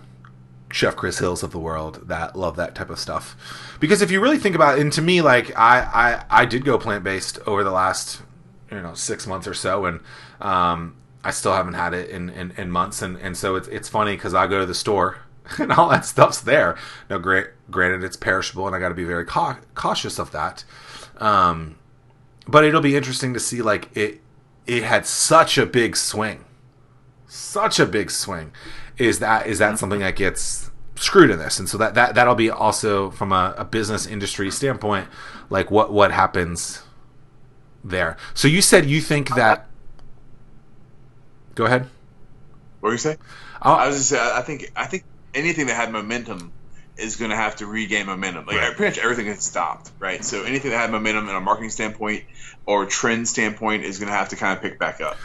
Speaker 1: Chef Chris Hills of the world that love that type of stuff. Because if you really think about it, and to me, like I did go plant-based over the last 6 months or so, and I still haven't had it in months, and so it's funny because I go to the store and all that stuff's there. Now, granted, it's perishable, and I got to be very cautious of that. But it'll be interesting to see, like, it had such a big swing. Is that something that gets screwed in this? And so that'll be also from a business industry standpoint, like what happens there. So you said you think that. Go ahead.
Speaker 2: What were you saying? I was just saying, I think anything that had momentum is going to have to regain momentum. Like,
Speaker 1: right.
Speaker 2: Pretty much everything has stopped, right? So anything that had momentum in a marketing standpoint or trend standpoint is going to have to kind of pick back up.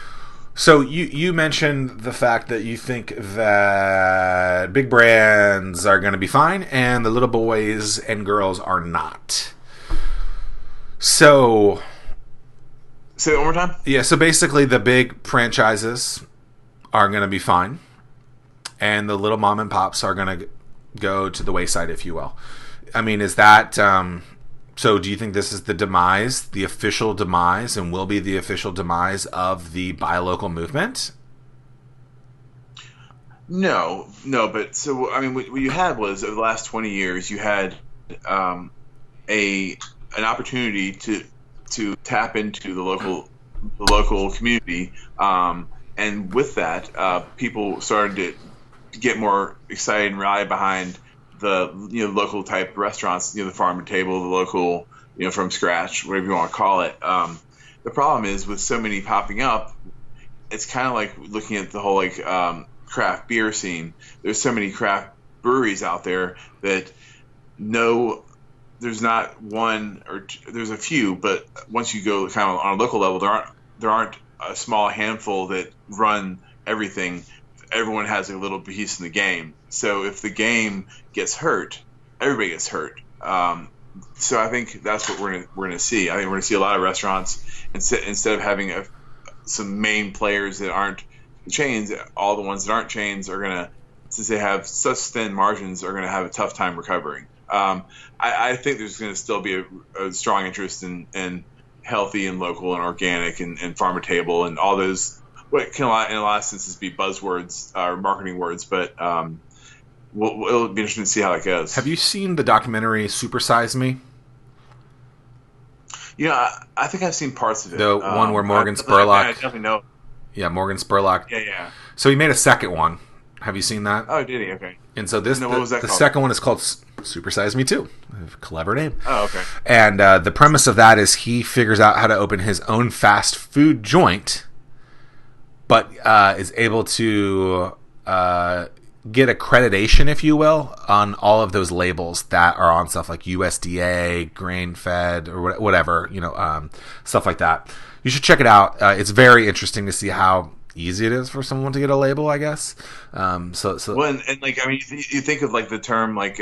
Speaker 1: So you mentioned the fact that you think that big brands are going to be fine and the little boys and girls are not. So
Speaker 2: say that one more time?
Speaker 1: Yeah, so basically the big franchises are going to be fine and the little mom and pops are going to go to the wayside, if you will. I mean, is that so do you think this is the official demise, and will be the official demise of the buy local movement?
Speaker 2: No, but so, I mean, what you had was, over the last 20 years, you had an opportunity to tap into the local community, and with that, people started to get more excited and rally behind the local type restaurants, the farm to table, the local from scratch, whatever you want to call it. The problem is, with so many popping up, it's kind of like looking at the whole craft beer scene. There's so many craft breweries out there that there's not one or two, there's a few, but once you go kind of on a local level, there aren't a small handful that run everything everyone has a little piece in the game. So if the game gets hurt, everybody gets hurt. So I think that's what we're gonna see. I think we're gonna see a lot of restaurants instead of having some main players that aren't chains. All the ones that aren't chains are gonna, since they have such thin margins, are gonna have a tough time recovering. I think there's gonna still be a strong interest in healthy and local and organic and farm to table and all those what can in a lot of senses be buzzwords or marketing words, but it'll be interesting to see how that goes.
Speaker 1: Have you seen the documentary Super Size Me?
Speaker 2: I think I've seen parts of it.
Speaker 1: The one where Morgan Spurlock.
Speaker 2: I definitely know.
Speaker 1: Yeah, Morgan Spurlock.
Speaker 2: Yeah.
Speaker 1: So he made a second one. Have you seen that?
Speaker 2: Oh, did he? Okay.
Speaker 1: And so what was that
Speaker 2: called?
Speaker 1: The second one is called Super Size Me Too. Clever name.
Speaker 2: Oh, okay.
Speaker 1: And the premise of that is he figures out how to open his own fast food joint, but is able to get accreditation, if you will, on all of those labels that are on stuff like USDA, grain-fed, or whatever, stuff like that. You should check it out. It's very interesting to see how easy it is for someone to get a label, I guess.
Speaker 2: Well, and like, I mean, you think of like the term like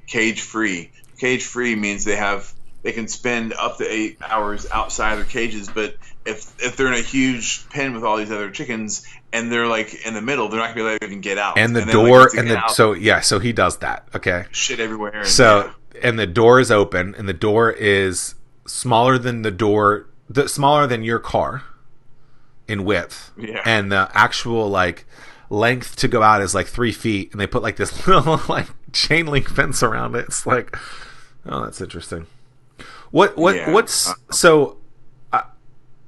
Speaker 2: cage free. Cage free means they can spend up to 8 hours outside their cages, but if they're in a huge pen with all these other chickens and they're like in the middle, they're not gonna be able to even get out.
Speaker 1: And the
Speaker 2: then,
Speaker 1: door
Speaker 2: like,
Speaker 1: so he does that. Okay.
Speaker 2: Shit everywhere.
Speaker 1: And the door is open, and the door is smaller than smaller than your car in width.
Speaker 2: Yeah.
Speaker 1: And the actual like length to go out is like 3 feet, and they put like this little like chain link fence around it. It's like, oh, that's interesting. So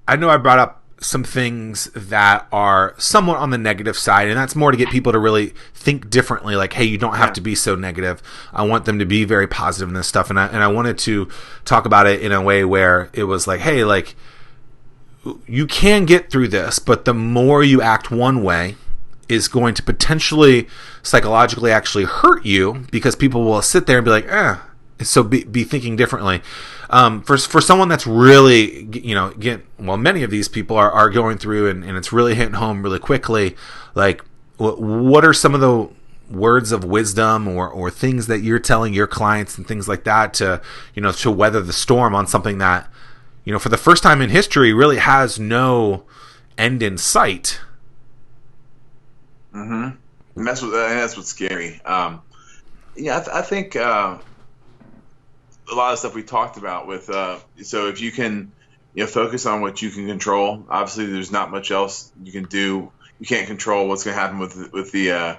Speaker 1: I know I brought up some things that are somewhat on the negative side, and that's more to get people to really think differently. Like, hey, you don't have to be so negative. I want them to be very positive in this stuff, and I wanted to talk about it in a way where it was like, hey, like, you can get through this, but the more you act one way is going to potentially psychologically actually hurt you, because people will sit there and be like, so be thinking differently. For someone that's really, many of these people are going through and it's really hitting home really quickly. Like, what are some of the words of wisdom or things that you're telling your clients and things like that to weather the storm on something that, for the first time in history really has no end in sight?
Speaker 2: Mm-hmm. And that's what's scary. I think a lot of stuff we talked about with so if you can focus on what you can control. Obviously there's not much else you can do. You can't control what's going to happen with the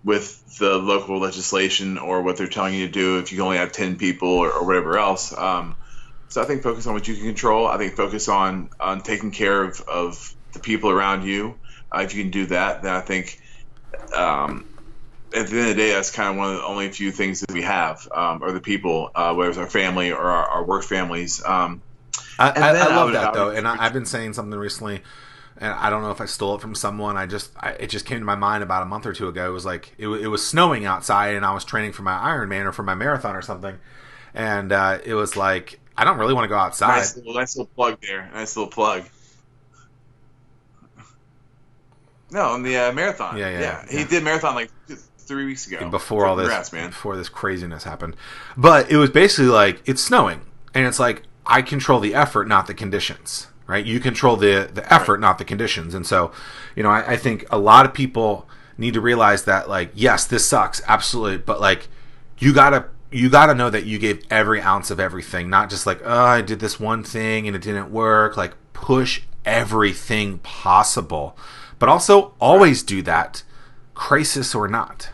Speaker 2: local legislation or what they're telling you to do if you can only have 10 people or whatever else. So I think focus on what you can control. I think focus on taking care of the people around you. If you can do that, then I think at the end of the day, that's kind of one of the only few things that we have, are the people, whether it's our family or our work families. I
Speaker 1: love that, though. And I've been saying something recently, and I don't know if I stole it from someone. It just came to my mind about a month or two ago. It was like, it was snowing outside, and I was training for my Ironman or for my marathon or something. And it was like, I don't really want to go outside.
Speaker 2: Nice little plug there. Nice little plug. No, on the marathon. Yeah. He did marathon like 3 weeks ago.
Speaker 1: Before this craziness happened. But it was basically like, it's snowing. And it's like, I control the effort, not the conditions. Right? You control the effort, right, not the conditions. And so, I think a lot of people need to realize that, like, yes, this sucks, absolutely. But like, you gotta know that you gave every ounce of everything, not just like, oh, I did this one thing and it didn't work. Like, push everything possible. But also always do that, crisis or not.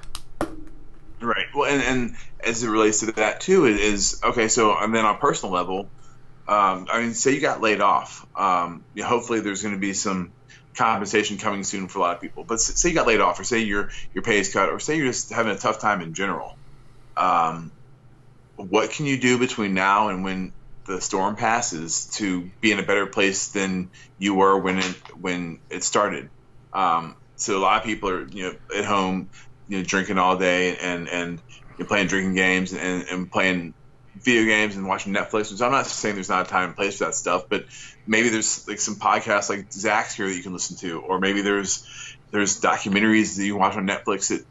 Speaker 2: Right. Well, and as it relates to that too, it is okay. So, and then on a personal level, say you got laid off. Hopefully, there's going to be some compensation coming soon for a lot of people. But say you got laid off, or say your pay is cut, or say you're just having a tough time in general. What can you do between now and when the storm passes to be in a better place than you were when it started? So a lot of people are at home, drinking all day and playing drinking games and playing video games and watching Netflix, which I'm not saying there's not a time and place for that stuff, but maybe there's like some podcasts like Zack's here that you can listen to, or maybe there's documentaries that you watch on Netflix that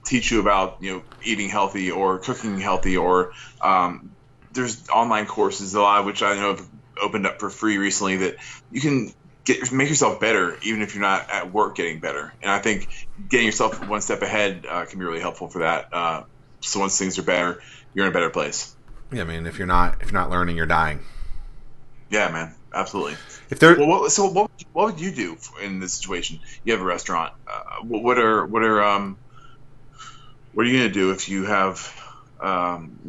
Speaker 2: teach you about, eating healthy or cooking healthy, or there's online courses, a lot of which I know have opened up for free recently, that you can make yourself better even if you're not at work getting better. And I think getting yourself one step ahead can be really helpful for that. So once things are better, you're in a better place.
Speaker 1: Yeah, I mean, if you're not learning, you're dying.
Speaker 2: Yeah, man, absolutely. What would you do in this situation? You have a restaurant. What are you going to do if you have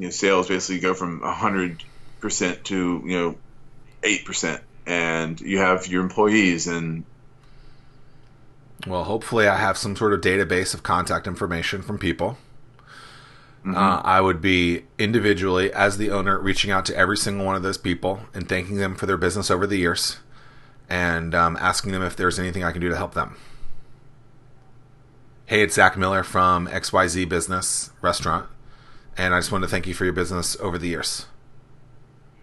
Speaker 2: sales basically go from 100% to 8%, and you have your employees? And
Speaker 1: well, hopefully I have some sort of database of contact information from people. Mm-hmm. I would be individually, as the owner, reaching out to every single one of those people and thanking them for their business over the years, and asking them if there's anything I can do to help them. Hey, it's Zack Miller from XYZ Business Restaurant, and I just want to thank you for your business over the years.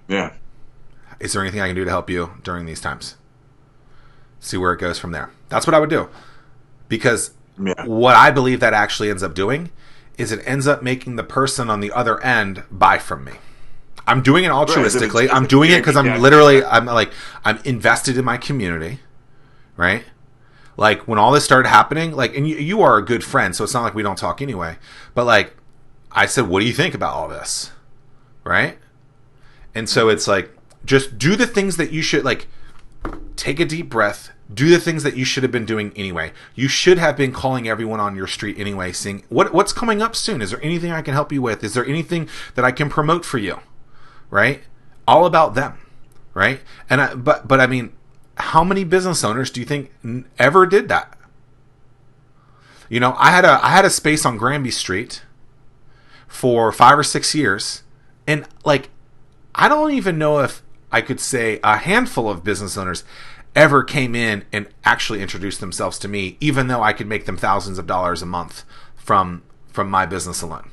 Speaker 2: Yeah.
Speaker 1: Is there anything I can do to help you during these times? See where it goes from there. That's what I would do. Because what I believe that actually ends up doing is it ends up making the person on the other end buy from me. I'm doing it altruistically. I'm doing it because I'm invested in my community, right? Like when all this started happening, like, and you are a good friend, so it's not like we don't talk anyway. But like, I said, what do you think about all this, right? And so it's like, just do the things that you should, like, take a deep breath. Do the things that you should have been doing anyway. You should have been calling everyone on your street anyway, saying, what's coming up soon? Is there anything I can help you with? Is there anything that I can promote for you? Right? All about them. Right? And but I mean, how many business owners do you think ever did that? I had a space on Granby Street for 5 or 6 years, and like, I don't even know if I could say a handful of business owners ever came in and actually introduced themselves to me, even though I could make them thousands of dollars a month from my business alone.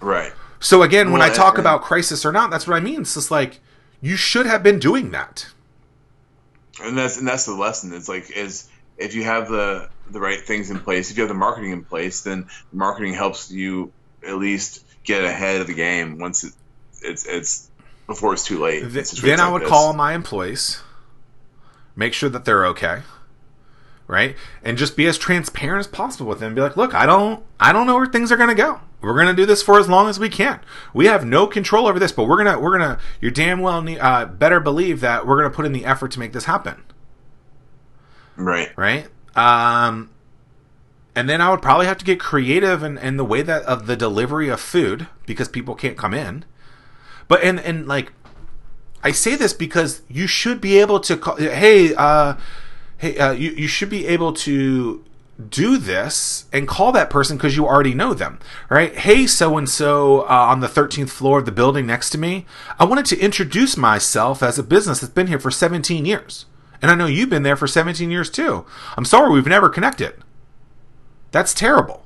Speaker 2: Right.
Speaker 1: So again, when I talk about crisis or not, that's what I mean. It's just like, you should have been doing that.
Speaker 2: And that's the lesson. It's like, if you have the right things in place, if you have the marketing in place, then the marketing helps you at least get ahead of the game once it's before it's too late.
Speaker 1: Then I would call my employees, make sure that they're okay, right? And just be as transparent as possible with them. And be like, look, I don't know where things are going to go. We're going to do this for as long as we can. We have no control over this, but we're gonna. You damn well better believe that we're going to put in the effort to make this happen.
Speaker 2: Right.
Speaker 1: Right. And then I would probably have to get creative in the way that of the delivery of food, because people can't come in. But and like, I say this because you should be able to call, you should be able to do this and call that person because you already know them, right? Hey, so-and-so on the 13th floor of the building next to me, I wanted to introduce myself as a business that's been here for 17 years. And I know you've been there for 17 years too. I'm sorry we've never connected. That's terrible.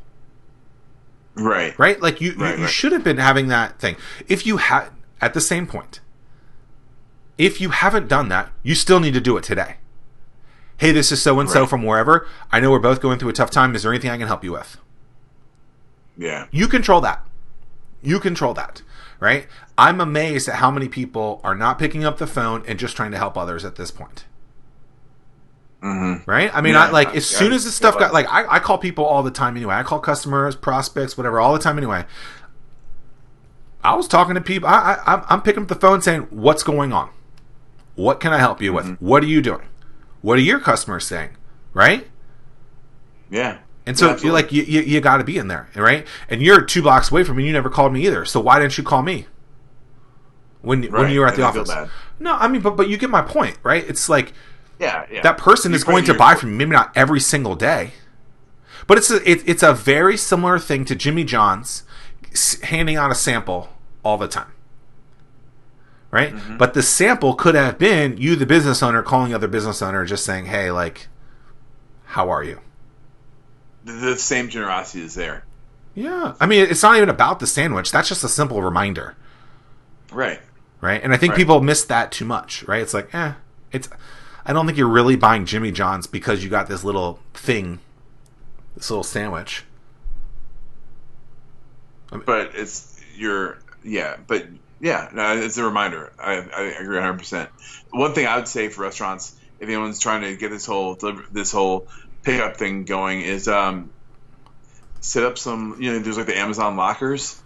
Speaker 2: Right.
Speaker 1: Right? Like you should have been having that thing. If you had, at the same point, if you haven't done that, you still need to do it today. Hey, this is so-and-so from wherever. I know we're both going through a tough time. Is there anything I can help you with?
Speaker 2: Yeah.
Speaker 1: You control that. You control that, right? I'm amazed at how many people are not picking up the phone and just trying to help others at this point.
Speaker 2: Mm-hmm.
Speaker 1: Right? I mean, as soon as this stuff got, like, I call people all the time anyway. I call customers, prospects, whatever, all the time anyway. I was talking to people. I'm picking up the phone saying, what's going on? What can I help you with? What are you doing? What are your customers saying? Right?
Speaker 2: Yeah.
Speaker 1: And so you're like, you got to be in there, right? And you're 2 blocks away from me. You never called me either. So why didn't you call me when you were at the office? No, I mean, but you get my point, right? It's like, that person is going to buy from you, maybe not every single day, but it's a very similar thing to Jimmy John's handing out a sample all the time. Right? Mm-hmm. But the sample could have been you, the business owner, calling other business owner, just saying, hey, like, how are you?
Speaker 2: The same generosity is there.
Speaker 1: Yeah. I mean, it's not even about the sandwich. That's just a simple reminder.
Speaker 2: Right.
Speaker 1: Right? And I think people miss that too much, right? It's like, it's. I don't think you're really buying Jimmy John's because you got this little thing, this little sandwich.
Speaker 2: But it's no, it's a reminder. I agree 100%. One thing I would say for restaurants, if anyone's trying to get this whole pickup thing going, is set up some. There's like the Amazon lockers.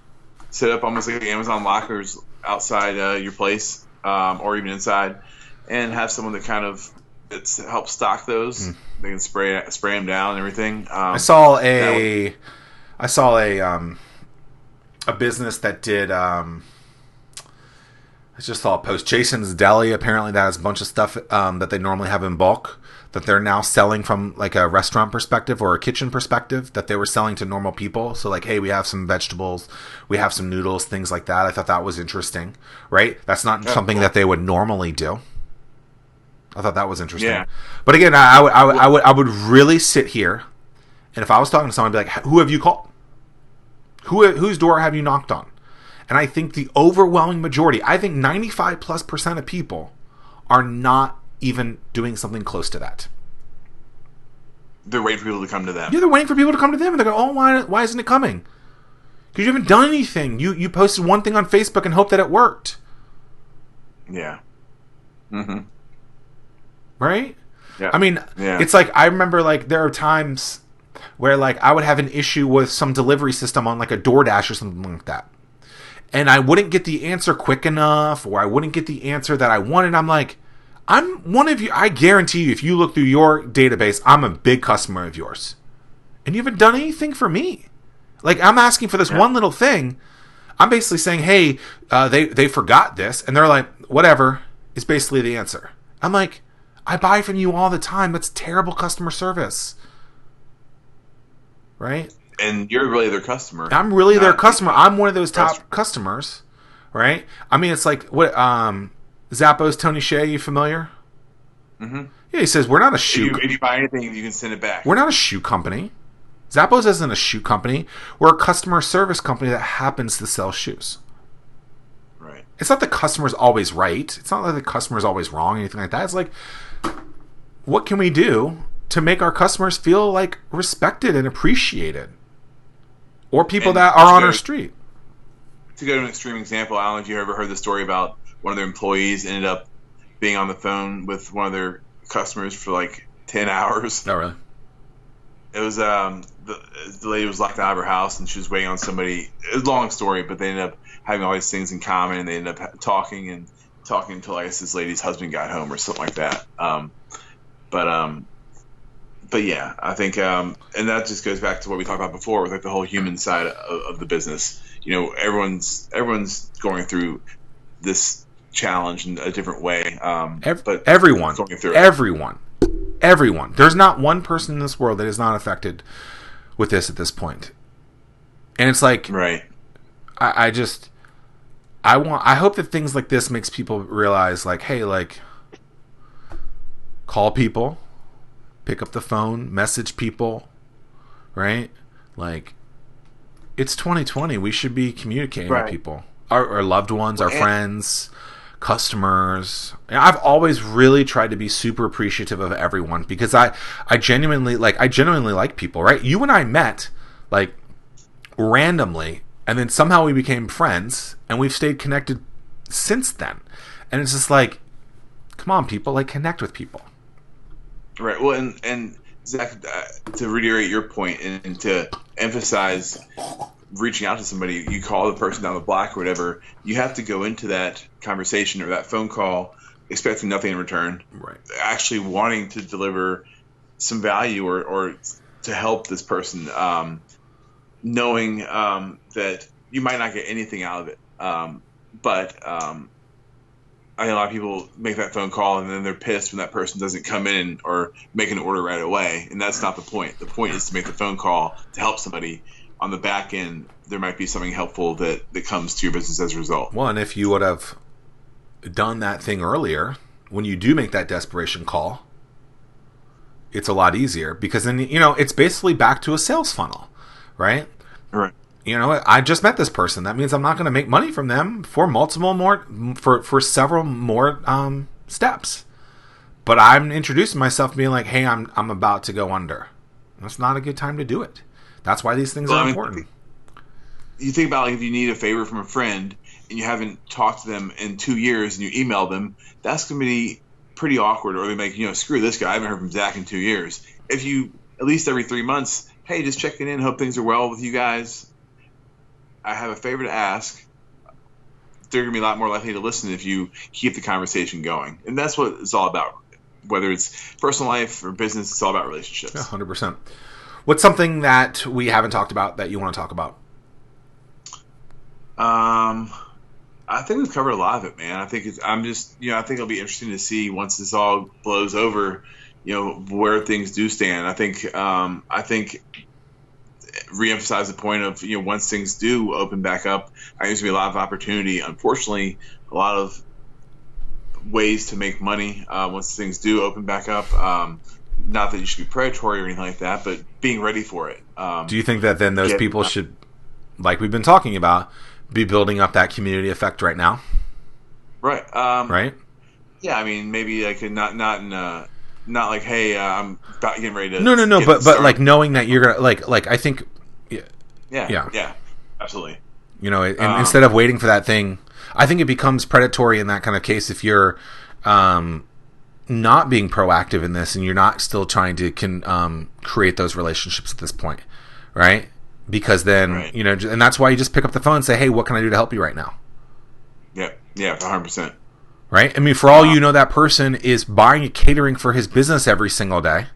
Speaker 2: Set up almost like the Amazon lockers outside your place, or even inside, and have someone that kind of helps stock those. They can spray them down and everything.
Speaker 1: I saw a business that did. I just saw a post. Jason's Deli, apparently that has a bunch of stuff that they normally have in bulk that they're now selling from like a restaurant perspective or a kitchen perspective that they were selling to normal people. So like, hey, we have some vegetables, we have some noodles, things like that. I thought that was interesting, right? That's not something that they would normally do. I thought that was interesting. Yeah. But again, I would really sit here, and if I was talking to someone, I'd be like, who have you called? Whose door have you knocked on? And I think the overwhelming majority, I think 95+% of people are not even doing something close to that.
Speaker 2: They're waiting for people to come to them.
Speaker 1: Yeah, they're waiting for people to come to them, and they go, oh, why isn't it coming? Because you haven't done anything. You posted one thing on Facebook and hoped that it worked.
Speaker 2: Yeah. Mm-hmm.
Speaker 1: Right?
Speaker 2: Yeah.
Speaker 1: I mean, It's like, I remember like there are times where like I would have an issue with some delivery system on like a DoorDash or something like that. And I wouldn't get the answer quick enough, or I wouldn't get the answer that I wanted. I'm like, I'm one of you. I guarantee you, if you look through your database, I'm a big customer of yours. And you haven't done anything for me. Like, I'm asking for this one little thing. I'm basically saying, hey, they forgot this. And they're like, whatever, is basically the answer. I'm like, I buy from you all the time. That's terrible customer service. Right?
Speaker 2: And you're really their customer.
Speaker 1: I'm really their customer. I'm one of those top customers. Right? I mean, it's like, what, Zappos, Tony Shea, you familiar?
Speaker 2: Mm-hmm.
Speaker 1: Yeah, he says, we're not a shoe...
Speaker 2: If you buy anything, you can send it back.
Speaker 1: We're not a shoe company. Zappos isn't a shoe company. We're a customer service company that happens to sell shoes.
Speaker 2: Right.
Speaker 1: It's not the customer's always right. It's not like the customer's always wrong or anything like that. It's like, what can we do to make our customers feel like respected and appreciated? Or people that are on our street.
Speaker 2: To go to an extreme example, I don't know if you ever heard the story about one of their employees ended up being on the phone with one of their customers for like 10 hours.
Speaker 1: Oh, really?
Speaker 2: It was the lady was locked out of her house and she was waiting on somebody. It was a long story, but they ended up having all these things in common, and they ended up talking until I guess this lady's husband got home or something like that. But yeah, I think, and that just goes back to what we talked about before with like the whole human side of the business. Everyone's going through this challenge in a different way. But
Speaker 1: everyone,
Speaker 2: going through
Speaker 1: everyone. There's not one person in this world that is not affected with this at this point. And it's like,
Speaker 2: right.
Speaker 1: I hope that things like this makes people realize, like, hey, like, call people, pick up the phone, message people, right? Like, it's 2020. We should be communicating with people, our loved ones, our friends, customers. I've always really tried to be super appreciative of everyone because I genuinely like people, right? You and I met like randomly, and then somehow we became friends, and we've stayed connected since then. And it's just like, come on, people, like, connect with people.
Speaker 2: Right. Well, and Zach, to reiterate your point and to emphasize reaching out to somebody, you call the person down the block or whatever, you have to go into that conversation or that phone call expecting nothing in return.
Speaker 1: Right.
Speaker 2: Actually wanting to deliver some value or to help this person, knowing that you might not get anything out of it. But I think a lot of people make that phone call and then they're pissed when that person doesn't come in or make an order right away. And that's not the point. The point is to make the phone call to help somebody. On the back end, there might be something helpful that comes to your business as a result.
Speaker 1: Well, and if you would have done that thing earlier, when you do make that desperation call, it's a lot easier because then, it's basically back to a sales funnel, right?
Speaker 2: Right.
Speaker 1: you know, I just met this person. That means I'm not going to make money from them for for several more steps. But I'm introducing myself being like, hey, I'm about to go under. That's not a good time to do it. That's why these things are important.
Speaker 2: You think about, like, if you need a favor from a friend and you haven't talked to them in 2 years and you email them, that's going to be pretty awkward. Or they make, screw this guy, I haven't heard from Zack in 2 years. If you, at least every 3 months, hey, just checking in, hope things are well with you guys. I have a favor to ask. They're going to be a lot more likely to listen if you keep the conversation going. And that's what it's all about. Whether it's personal life or business, it's all about relationships.
Speaker 1: Yeah, 100%. What's something that we haven't talked about that you want to talk about?
Speaker 2: I think we've covered a lot of it, man. I think I think it'll be interesting to see once this all blows over, where things do stand. I think reemphasize the point of, once things do open back up, I think there's going to be a lot of opportunity. Unfortunately, a lot of ways to make money once things do open back up. Not that you should be predatory or anything like that, but being ready for it.
Speaker 1: Do you think that then those people should, like we've been talking about, be building up that community effect right now?
Speaker 2: Right.
Speaker 1: Right?
Speaker 2: Yeah, I mean, maybe like not like, hey, I'm about getting ready to.
Speaker 1: No. But like knowing that you're gonna like I think.
Speaker 2: Yeah. Absolutely.
Speaker 1: Instead of waiting for that thing, I think it becomes predatory in that kind of case if you're not being proactive in this and you're not still trying to create those relationships at this point, right? Because then, right. And that's why you just pick up the phone and say, hey, what can I do to help you right now?
Speaker 2: Yeah, 100%.
Speaker 1: Right? I mean, for all you know, that person is buying catering for his business every single day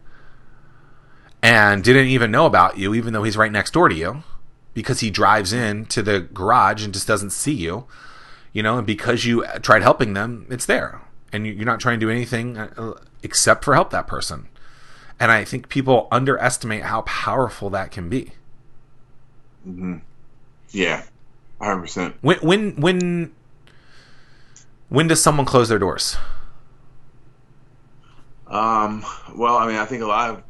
Speaker 1: and didn't even know about you, even though he's right next door to you, because he drives in to the garage and just doesn't see you, and because you tried helping them, it's there. And you're not trying to do anything except for help that person. And I think people underestimate how powerful that can be.
Speaker 2: Mm-hmm. Yeah, 100%.
Speaker 1: When does someone close their doors?
Speaker 2: Well, I mean, I think a lot of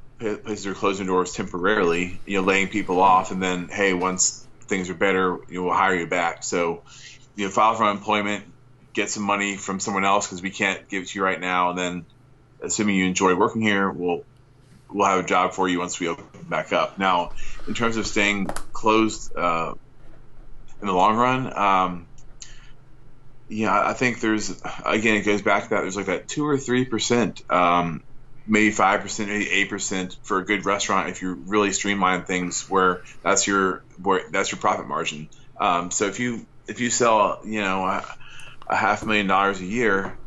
Speaker 2: places are closing doors temporarily, laying people off, and then, hey, once things are better, we'll hire you back. So, file for unemployment, get some money from someone else because we can't give it to you right now, and then, assuming you enjoy working here, we'll have a job for you once we open back up. Now, in terms of staying closed in the long run, I think there's, again, it goes back to that. There's like that 2 or 3%, maybe 5%, maybe 8% for a good restaurant if you really streamline things where that's your profit margin. So if you sell a $500,000 a year,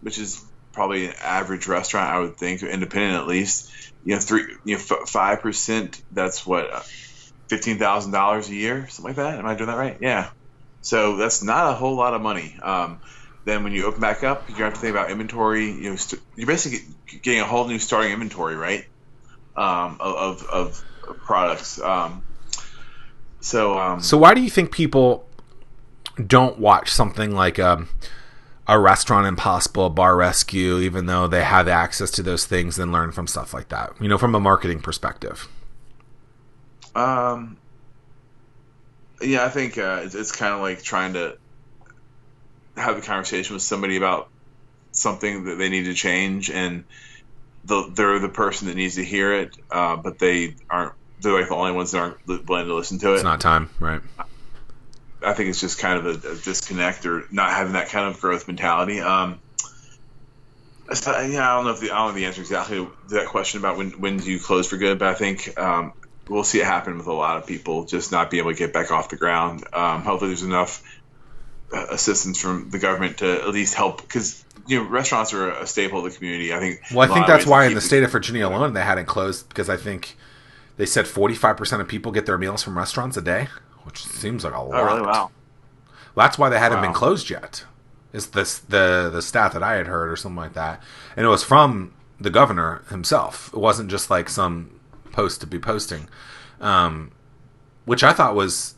Speaker 2: which is probably an average restaurant, I would think, independent at least. 5%. That's what, $15,000 a year, something like that. Am I doing that right? Yeah. So that's not a whole lot of money. Then when you open back up, you have to think about inventory. You're basically getting a whole new starting inventory, right? Of products. So
Speaker 1: why do you think people don't watch something like a Restaurant Impossible, a Bar Rescue, even though they have access to those things, and learn from stuff like that, from a marketing perspective?
Speaker 2: Yeah, I think it's kind of like trying to have a conversation with somebody about something that they need to change, and they're the person that needs to hear it, but they're like the only ones that aren't willing to listen to it.
Speaker 1: It's not time, right?
Speaker 2: I think it's just kind of a disconnect or not having that kind of growth mentality. I don't know the answer exactly to that question about when do you close for good, but I think we'll see it happen with a lot of people just not being able to get back off the ground. Hopefully there's enough assistance from the government to at least help, because restaurants are a staple of the community. I think
Speaker 1: that's why in the state of Virginia alone they had it closed, because I think they said 45% of people get their meals from restaurants a day, which seems like a lot.
Speaker 2: Oh, really? Wow.
Speaker 1: Well, that's why they hadn't been closed yet. Is this the stat that I had heard or something like that? And it was from the governor himself. It wasn't just like some post to be posting, which I thought was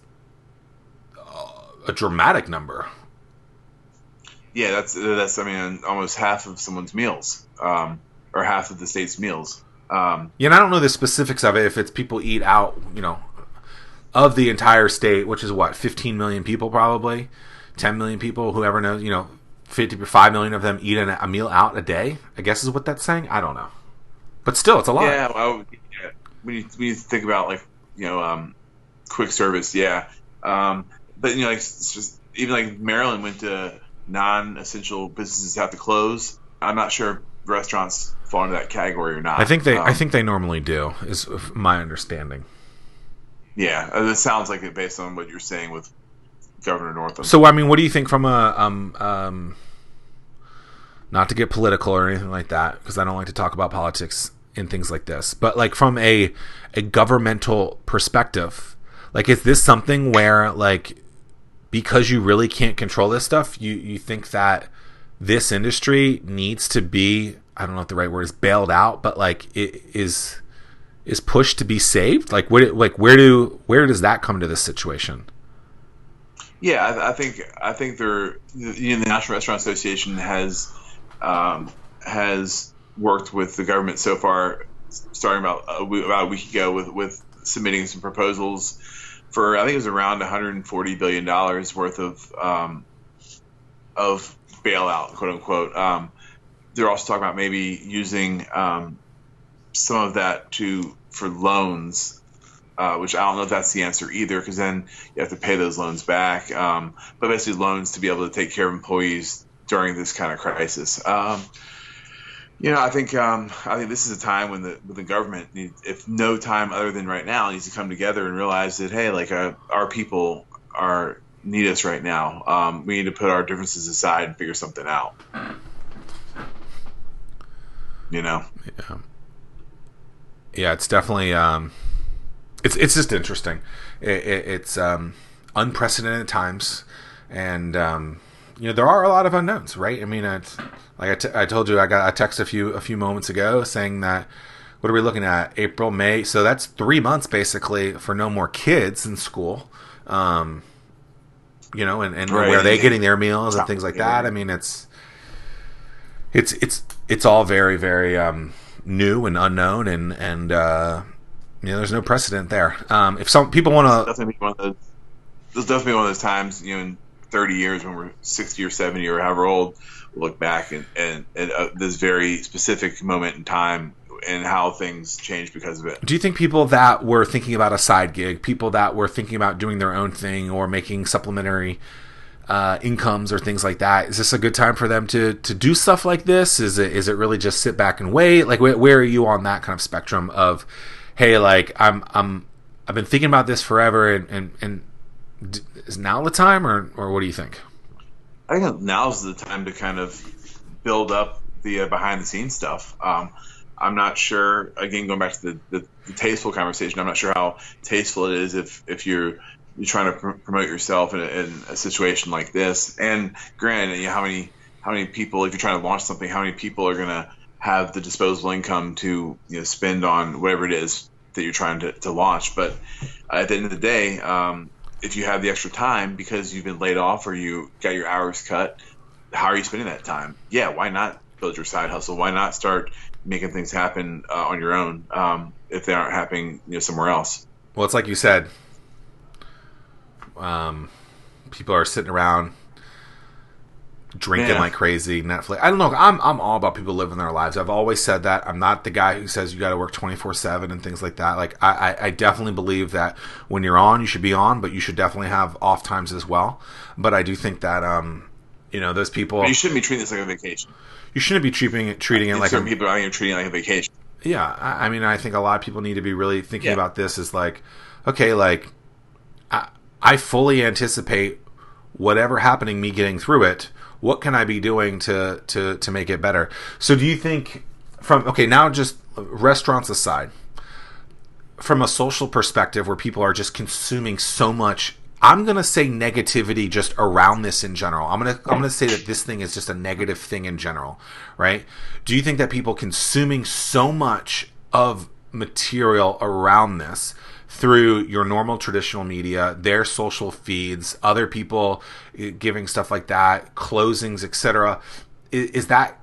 Speaker 1: a dramatic number.
Speaker 2: Yeah, that's I mean, almost half of someone's meals, or half of the state's meals.
Speaker 1: And I don't know the specifics of it, if it's people eat out, of the entire state, which is what, 15 million people probably, 10 million people, whoever knows, 5 million of them eat a meal out a day, I guess is what that's saying. I don't know. But still, it's a lot.
Speaker 2: Yeah, well, yeah. When you think about quick service, yeah. But it's just even like Maryland went to non-essential businesses have to close. I'm not sure if restaurants fall into that category or not.
Speaker 1: I think they normally do, is my understanding.
Speaker 2: Yeah, it sounds like it based on what you're saying with Governor Northam.
Speaker 1: So, I mean, what do you think from not to get political or anything like that, because I don't like to talk about politics in things like this, but like from a governmental perspective, like, is this something where, like, because you really can't control this stuff, you think that this industry needs to be, I don't know if the right word is bailed out, but like it is pushed to be saved? Like, where does that come to this situation?
Speaker 2: Yeah, I think the National Restaurant Association has worked with the government so far, starting about a week ago with submitting some proposals for, I think it was around $140 billion worth of bailout, quote unquote. They're also talking about maybe using some of that for loans, which I don't know if that's the answer either, because then you have to pay those loans back. But basically loans to be able to take care of employees during this kind of crisis. I think this is a time when the government, if no time other than right now, needs to come together and realize that, hey, like our people need us right now. We need to put our differences aside and figure something out.
Speaker 1: Yeah. Yeah, it's definitely it's just interesting. It's unprecedented times, and there are a lot of unknowns, right? I mean, it's like I told you, I got a text a few moments ago saying that, what are we looking at? April, May. So that's 3 months basically for no more kids in school. And right. Where are they getting their meals and things like that? I mean, it's all very, very new and unknown, and there's no precedent there. If some people want to,
Speaker 2: there's definitely one of those times, in 30 years when we're 60 or 70 or however old, we'll look back and this very specific moment in time and how things changed because of it.
Speaker 1: Do you think people that were thinking about a side gig, people that were thinking about doing their own thing or making supplementary incomes or things like that, is this a good time for them to do stuff like this? Is it really just sit back and wait? Like, where are you on that kind of spectrum of, hey, like I've been thinking about this forever, and is now the time, or what do you think?
Speaker 2: I think now's the time to kind of build up the behind the scenes stuff. I'm not sure, again, going back to the tasteful conversation, I'm not sure how tasteful it is if you're trying to promote yourself in a situation like this. And granted, how many people, if you're trying to launch something, how many people are going to have the disposable income to spend on whatever it is that you're trying to launch? But at the end of the day, if you have the extra time because you've been laid off or you got your hours cut, how are you spending that time? Yeah, why not build your side hustle? Why not start making things happen on your own if they aren't happening somewhere else?
Speaker 1: Well, it's like you said. People are sitting around drinking like crazy, Netflix. I don't know. I'm all about people living their lives. I've always said that. I'm not the guy who says you got to work 24/7 and things like that. Like, I definitely believe that when you're on, you should be on, but you should definitely have off times as well. But I do think that those people.
Speaker 2: But you shouldn't be treating this like a vacation.
Speaker 1: You shouldn't be treating it like
Speaker 2: certain people are treating it like a vacation.
Speaker 1: Yeah, I mean, I think a lot of people need to be really thinking about this as like, okay, like I fully anticipate whatever happening, me getting through it. What can I be doing to make it better? So do you think now just restaurants aside, from a social perspective where people are just consuming so much, I'm going to say negativity just around this in general. I'm going to say that this thing is just a negative thing in general, right? Do you think that people consuming so much of material around this through your normal traditional media, their social feeds, other people giving stuff like that, closings, etc., is that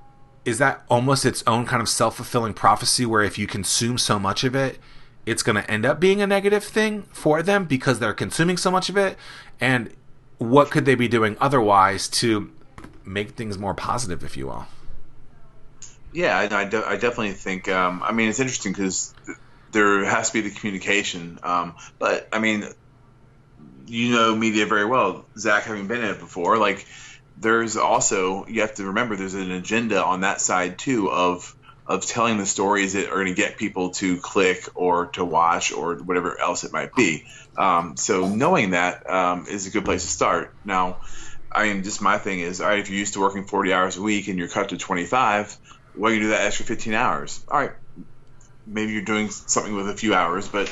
Speaker 1: almost its own kind of self-fulfilling prophecy where if you consume so much of it, it's going to end up being a negative thing for them because they're consuming so much of it? And what could they be doing otherwise to make things more positive, if you will?
Speaker 2: Yeah, I definitely think. I mean, it's interesting because there has to be the communication. But I mean, you know media very well, Zach, having been in it before. Like, there's also, you have to remember, there's an agenda on that side too of telling the stories that are going to get people to click or to watch or whatever else it might be. So knowing that is a good place to start. Now, I mean, just my thing is, all right, if you're used to working 40 hours a week and you're cut to 25, well, you do that extra 15 hours. All right, maybe you're doing something with a few hours, but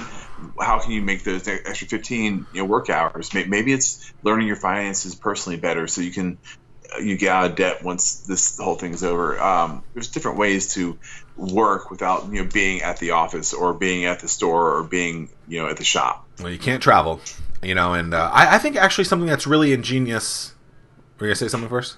Speaker 2: how can you make those extra 15 work hours? Maybe it's learning your finances personally better so you get out of debt once this whole thing is over. There's different ways to work without being at the office or being at the store or being at the shop.
Speaker 1: Well, you can't travel, and I think actually something that's really ingenious. Were you gonna say something first?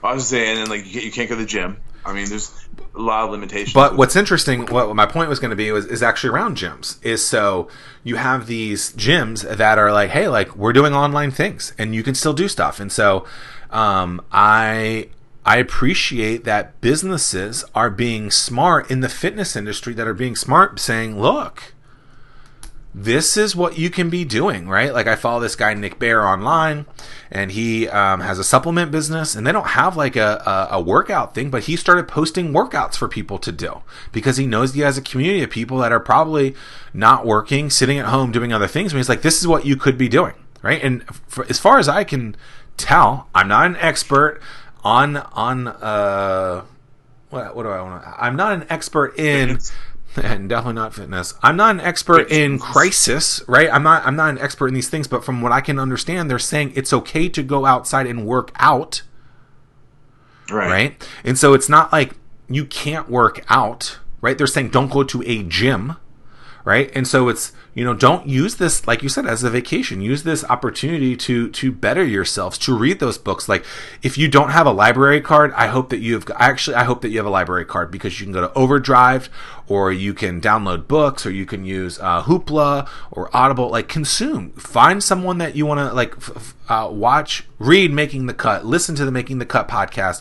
Speaker 2: I was just saying, and like you can't go to the gym. I mean, there's a lot of limitations.
Speaker 1: But what's interesting, what my point was going to be is actually around gyms. Is so you have these gyms that are like, hey, like we're doing online things, and you can still do stuff. And so I appreciate that businesses are being smart in the fitness industry, that are being smart, saying, look, this is what you can be doing, right? Like I follow this guy, Nick Bear, online, and he has a supplement business, and they don't have like a workout thing, but he started posting workouts for people to do because he knows he has a community of people that are probably not working, sitting at home doing other things. And he's like, this is what you could be doing, right? And as far as I can tell, I'm not an expert on what do I want to? I'm not an expert in. And definitely not fitness. I'm not an expert in crisis, right? I'm not an expert in these things, but from what I can understand, they're saying it's okay to go outside and work out. Right? And so it's not like you can't work out, right? They're saying don't go to a gym, right? And so it's, don't use this, like you said, as a vacation. Use this opportunity to better yourselves, to read those books. Like if you don't have a library card, I hope that you have a library card because you can go to Overdrive, or you can download books, or you can use Hoopla or Audible. Like consume. Find someone that you want to watch, read Making the Cut, listen to the Making the Cut podcast,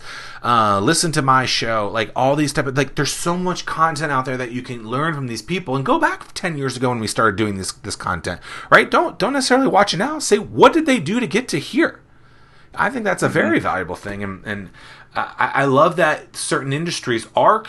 Speaker 1: listen to my show. Like all these type of there's so much content out there that you can learn from these people. And go back 10 years ago when we started doing this content, right? Don't necessarily watch it now. Say, what did they do to get to here? I think that's a very valuable thing, and I love that certain industries are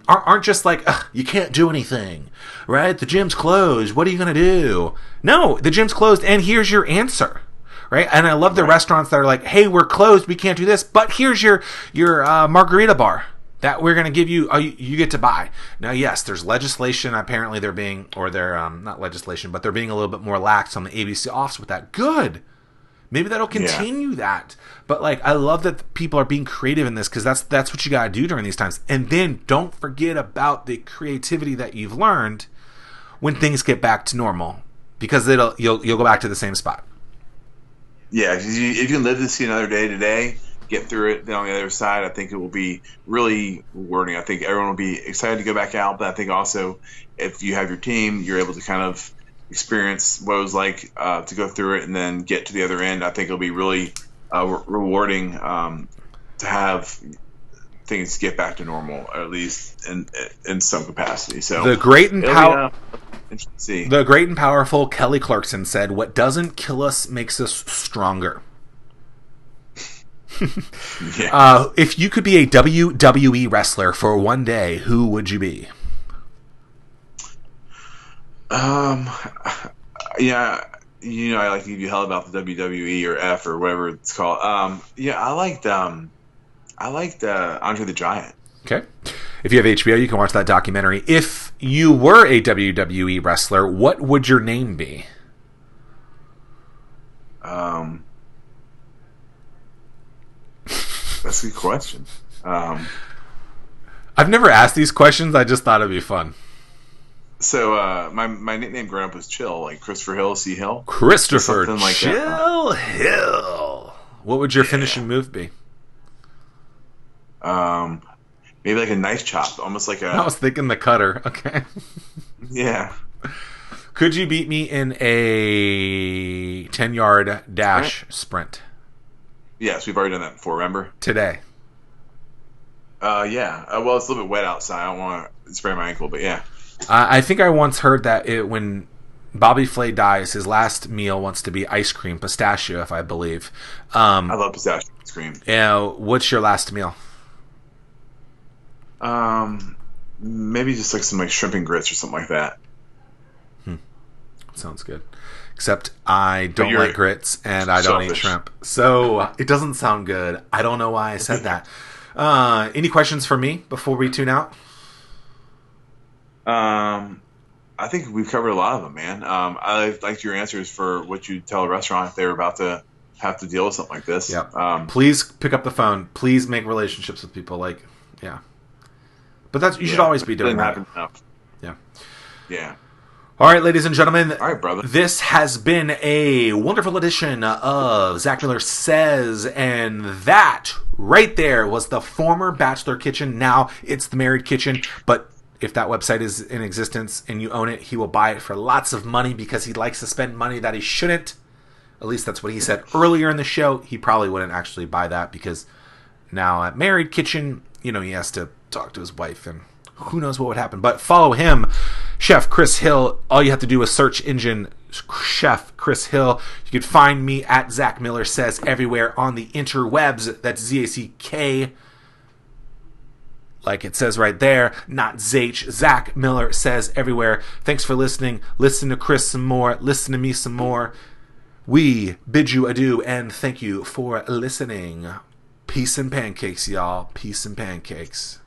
Speaker 1: aren't just like, you can't do anything, right? The gym's closed. What are you going to do? No, the gym's closed, and here's your answer, right? And I love the restaurants that are like, hey, we're closed, we can't do this, but here's your margarita bar that we're going to give you, you get to buy. Now, yes, there's legislation. Apparently they're not legislation, but they're being a little bit more lax on the ABC office with that. Good. Maybe that'll continue that. But I love that people are being creative in this, because that's what you got to do during these times. And then don't forget about the creativity that you've learned when things get back to normal, because you'll go back to the same spot.
Speaker 2: Yeah, if you can live to see another day today, get through it. Then on the other side, I think it will be really rewarding. I think everyone will be excited to go back out, but I think also if you have your team, you're able to kind of experience what it was like to go through it and then get to the other end. I think it'll be really rewarding to have things get back to normal, or at least in some capacity. So
Speaker 1: the great and powerful Kelly Clarkson said, "What doesn't kill us makes us stronger." If you could be a WWE wrestler for one day, who would you be?
Speaker 2: Yeah, I like to give you hell about the WWE or F or whatever it's called. I liked Andre the Giant.
Speaker 1: Okay. If you have HBO, you can watch that documentary. If you were a WWE wrestler, what would your name be?
Speaker 2: That's a good question.
Speaker 1: I've never asked these questions. I just thought it'd be fun.
Speaker 2: So my nickname growing up was Chill, like Christopher Hill, C. Hill.
Speaker 1: Christopher like Chill Hill. What would your finishing move be?
Speaker 2: Maybe like a knife chop, almost like a.
Speaker 1: I was thinking the cutter. Okay.
Speaker 2: Yeah.
Speaker 1: Could you beat me in a 10-yard dash sprint
Speaker 2: Yes, we've already done that before. Remember?
Speaker 1: today?
Speaker 2: Yeah. Well, it's a little bit wet outside. I don't want to sprain my ankle, but yeah.
Speaker 1: I think I once heard that when Bobby Flay dies, his last meal wants to be ice cream, pistachio, if I believe.
Speaker 2: I love pistachio ice cream.
Speaker 1: What's your last meal?
Speaker 2: Maybe just like some like shrimp and grits or something like that.
Speaker 1: Sounds good. Except I don't like grits and I don't eat
Speaker 2: selfish.
Speaker 1: shrimp. So it doesn't sound good. I don't know why I said that. Any questions for me before we tune out?
Speaker 2: I think we've covered a lot of them, man. I liked your answers for what you tell a restaurant if they're about to have to deal with something like this.
Speaker 1: Yep. Please pick up the phone. Please make relationships with people. Like, yeah. But you should always be doing that.
Speaker 2: Enough.
Speaker 1: Yeah.
Speaker 2: Yeah.
Speaker 1: All right, ladies and gentlemen.
Speaker 2: All right, brother.
Speaker 1: This has been a wonderful edition of Zack Miller Says, and that right there was the former Bachelor Kitchen. Now it's the Married Kitchen, but if that website is in existence and you own it, he will buy it for lots of money because he likes to spend money that he shouldn't. At least that's what he said earlier in the show. He probably wouldn't actually buy that because now at Married Kitchen, he has to talk to his wife and who knows what would happen. But follow him, Chef Chris Hill. All you have to do is search engine Chef Chris Hill. You can find me at Zack Miller Says everywhere on the interwebs. That's ZACK, like it says right there, not Zach. Zack Miller Says everywhere. Thanks for listening. Listen to Chris some more. Listen to me some more. We bid you adieu and thank you for listening. Peace and pancakes, y'all. Peace and pancakes.